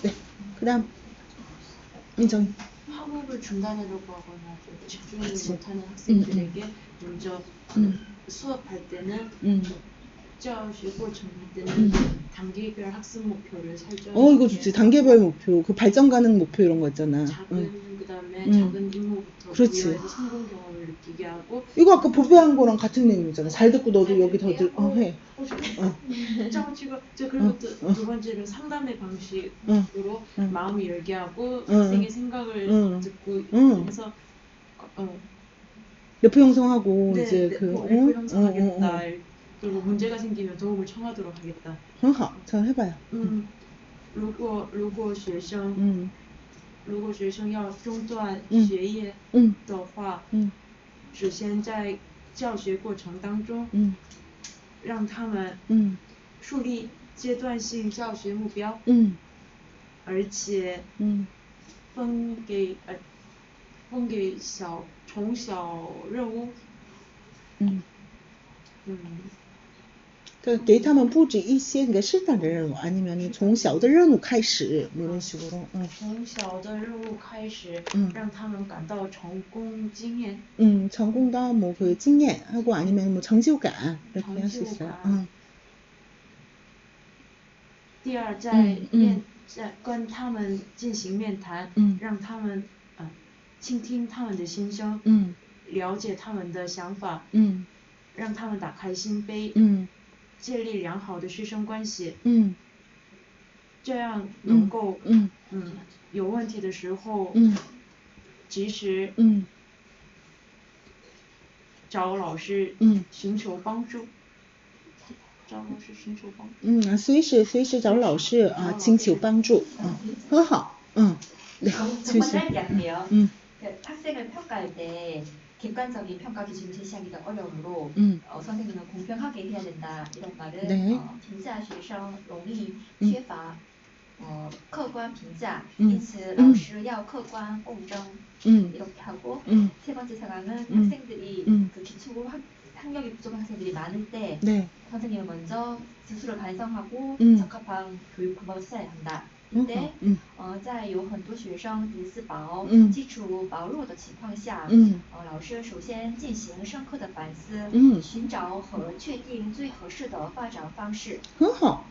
네. 그다음 민정이.
학업을 중단하려고 하거나 집중을 못하는 학생들에게 먼저 수업할 때는 教学过程때는 단계별 학습 목표를 설정.
이거 좋지. 단계별 목표, 그 발전 가능 목표 이런 거 있잖아.
그다음에 작은 임무부터 부여해서 성공 경험을 느끼게 하고.
이거 아까 보배한 거랑 같은 내용이잖아. 잘 듣고 너도 여기 더 해.
그리고 두 번째는 상담의 방식으로 마음을 열게 하고 학생의 생각을 듣고 해서
래퍼 형성하고
네,
이제
래퍼 형성하겠다. 그리고 문제가 생기면 도움을 청하도록 하겠다.
很好，잘 해봐요.
如果学生要中断学业的话，首先在教学过程当中，让他们树立阶段性教学目标，而且分给从小任务，
그러니까给他们布置一些个适当的任务 아니면 从小的任务开始 이런 식으로.
从小的任务开始，让他们感到成功经验。
成功的뭐 그经验 하고 아니면 뭐成就感 이렇게 할 수 있어요.
第二，在跟他们进行面谈，让他们倾听他们的心声，了解他们的想法，让他们打开心扉，建立良好的师生关系，这样能够有问题的时候及时找老师寻求帮助。
随时找老师请求帮助。很好。네.
학생을 평가할 때 객관적인 평가 기준을 제시하기가 어려우므로 선생님은 공평하게 해야 된다 이런 말은 评价学生容易缺乏客观评价，因此老师要客观公正이렇게 하고 세 번째 상황은 학생들이 그 기초 학력이 부족한 학생들이 많을 때 선생님은 먼저 스스로 반성하고 적합한 교육 방법을 찾아야 한다. 이때 在有很多学生底子薄、基础薄弱的情况下，老师首先进行深刻的反思，寻找和确定最合适的发展方式。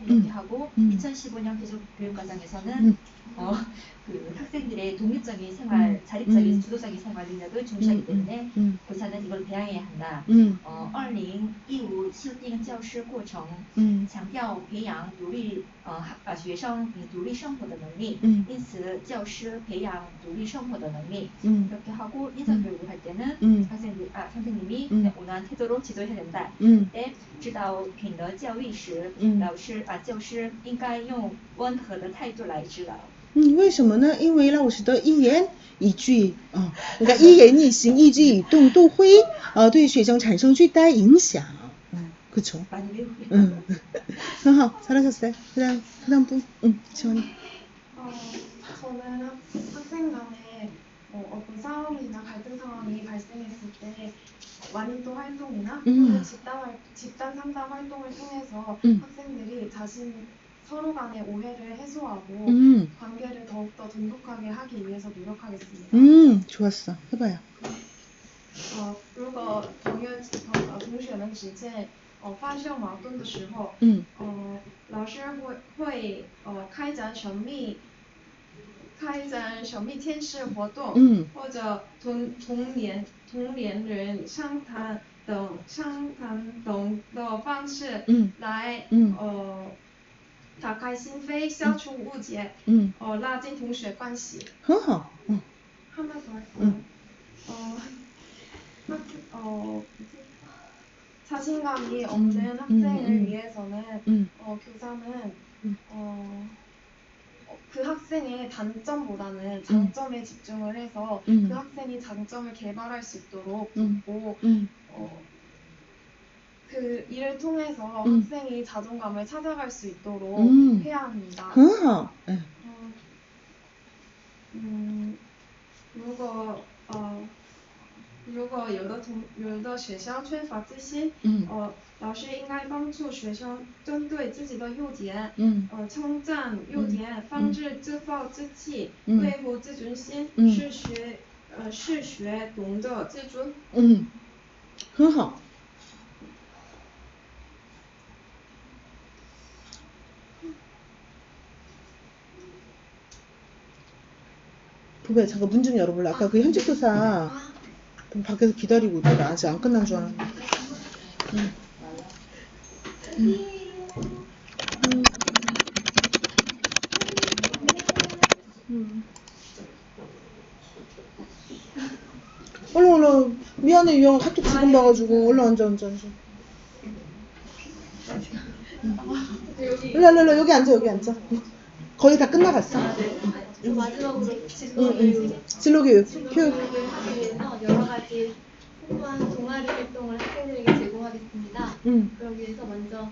이렇게 하고 2015년 교육과정에서는 그 학생들의 독립적인 생활, 자립적인 주도적인 생활 능력을 중시하기 때문에 교사는 이걸 배양해야 한다. 2015修订教师过程强调培养学生独立生活的能力，因此教师培养独立生活的能力。 이렇게 하고 인성교육을 할 때는 선생님이 온화한 태도로 지도해야 된다. 때 指导品德教育时，教师应该用温和的态度来指导。
为什么呢？因为老师的一言一句그러니까一言一行一举一动都会对学生产生巨大影响。 그쵸?
많이 배우고.
很好, 잘하셨어요. 그다음 분, 지원이.
저는 학생 간에 어떤 싸움이나 갈등 상황이 발생했을 때 마니또 활동이나 집단 상담 활동을 통해서 학생들이 서로 간의 오해를 해소하고 관계를 더욱더 돈독하게 하기 위해서 노력하겠습니다.
좋았어. 해봐요.
如果同学们之间发生矛盾的时候，老师会开展神秘天使活动，或者同年人商谈等的方式来打开心扉，消除误解，拉近同学关系。
很好。
하나 더 할까요? 자신감이 없는 학생을 위해서는 교사는 그 학생의 단점보다는 장점에 집중을 해서 그 학생이 장점을 개발할 수 있도록 돕고 그 일을 통해서 학생이 자존감을 찾아갈 수 있도록 해야 합니다.
很好.
如果有的学生缺乏自信，老师应该帮助学生针对自己的优点，称赞优点，防止自暴自弃，维护自尊心，是学懂得自尊。
很好. 보배 잠깐 문 좀 열어볼래? 아까 그 현직교사 밖에서 기다리고 있더라. 아직 안 끝난 줄 알았는데. 얼른 미안해 유영 학교 지금 봐가지고 얼른 앉아. 일로 여기 앉아. 거의 다 끝나갔어.
마지막으로
진로교육
여러 가지 풍부한 동아리 활동을 학생들에게 제공하겠습니다. 그러기 위해서 먼저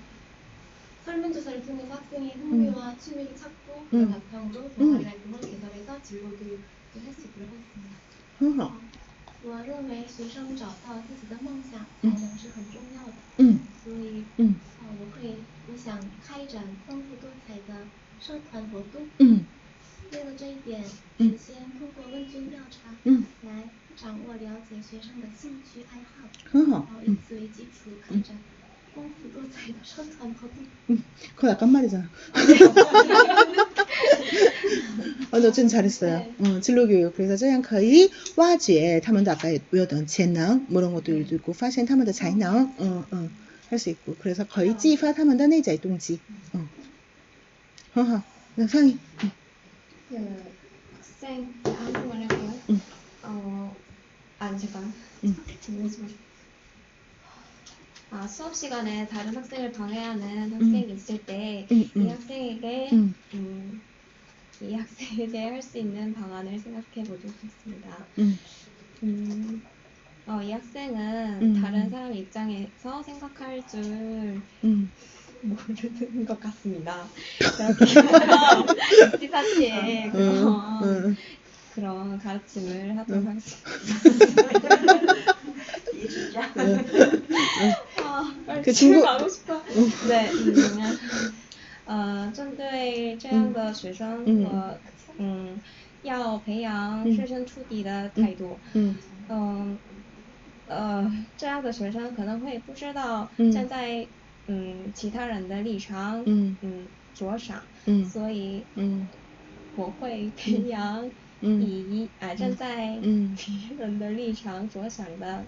설문조사를 통해서 학생의 흥미와 취미를 찾고 그 바탕으로 동아리 활동을 개설해서 진로교육을 할 수 있도록 하겠습니다.
我认为学生找到自己的梦想才能是很重要的，所以我想开展丰富多彩的社团活动。为了这一点，首先通过问卷调查来掌握了解学生的兴趣爱好，然后以此为基础开展丰富多彩的社团活动。
그거 약간 말이잖아. 어쨌든 잘했어요. 진로교육. 그래서 这样可以挖掘他们的大概有的潜能 그런 것들도 있고 发现他们的才能 할 수 있고 그래서 거의 激发他们的内在动机. 很好. 상희.
그 학생 한국말 할게요. 잠깐. 수업 시간에 다른 학생을 방해하는 학생이 있을 때 이 학생에게 할 수 있는 방안을 생각해 보도록 하겠습니다. 이 학생은 다른 사람 입장에서 생각할 줄 모르는 것 같습니다. 그렇게 지사치에 그런 가르침을 하도록 하겠습니다.
그 친구
가고 싶어. 네, 针对这样的学生和要培养设身处地的态度。这样的学生可能会不知道站在其他人的立场着想，所以我会培养站在别人的立场着想的。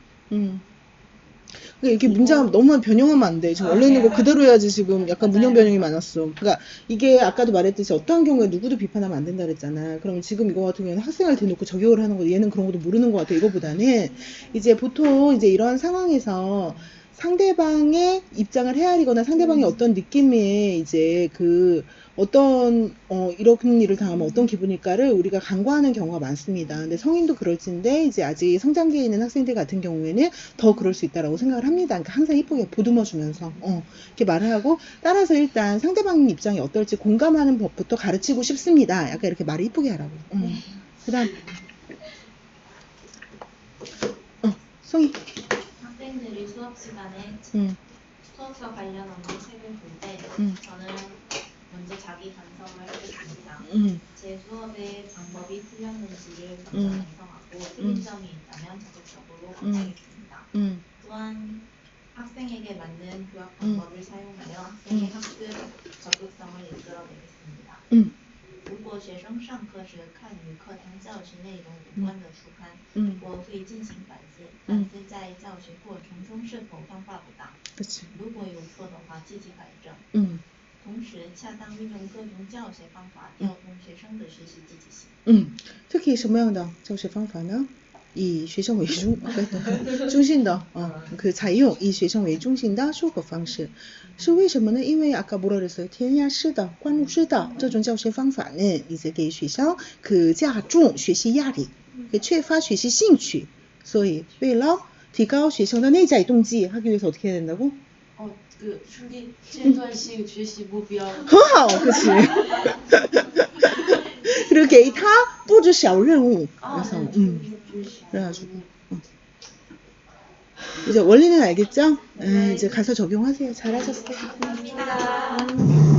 이게 문장 너무 변형하면 안 돼. 지금 원래 있는 거 그대로 해야지. 지금 약간 문형 변형이 많았어. 그러니까 이게 아까도 말했듯이 어떠한 경우에 누구도 비판하면 안 된다 그랬잖아. 그럼 지금 이거 같은 경우는 학생을 대놓고 저격을 하는 거, 얘는 그런 것도 모르는 것 같아. 이거보다는 이제 보통 이제 이런 상황에서 상대방의 입장을 헤아리거나 상대방이 어떤 느낌에 이제 그 어떤 이런 일을 당하면 어떤 기분일까를 우리가 간과하는 경우가 많습니다. 근데 성인도 그럴진데 이제 아직 성장기에 있는 학생들 같은 경우에는 더 그럴 수 있다라고 생각을 합니다. 그러니까 항상 이쁘게 보듬어 주면서 이렇게 말을 하고 따라서 일단 상대방 입장이 어떨지 공감하는 법부터 가르치고 싶습니다. 약간 이렇게 말을 이쁘게 하라고. 그다음 성희.
학생들이 수업 시간에 수업과 관련한 책을 볼 때 저는 먼저 자기 반성을 하겠습니다. 제 수업의 방법이 틀렸는지를 먼저 반성하고 틀린 점이 있다면 적극적으로 고치겠습니다. 또한 학생에게 맞는 교학 방법을 사용하여 학생의 학습 적극성을 이끌어내겠습니다. 如果学生上课时看与课堂教学内容无关的书刊，我会进行反思，反思在教学过程中是否方法不当，如果有错的话积极改正。同时恰当运用各种教学方法，调动学生的学习积极性。
특히 什么样的教学方法呢？以学生为中心的그采用以学生为中心的授课方式，是为什么呢？因为아까 뭐라 그랬어요？填鸭式的、灌入式的这种教学方法呢，이제给学生그加重学习压力，缺乏学习兴趣，所以为了提高学生的内在动机，하기 위해서 어떻게 해야 된다고？
그阶段性学习目标。
很好，可是。그리고 给他布置小任务， 그래서 그래가지고 이제 원리는 알겠죠? 이제 가서 적용하세요. 잘하셨어요.
감사합니다.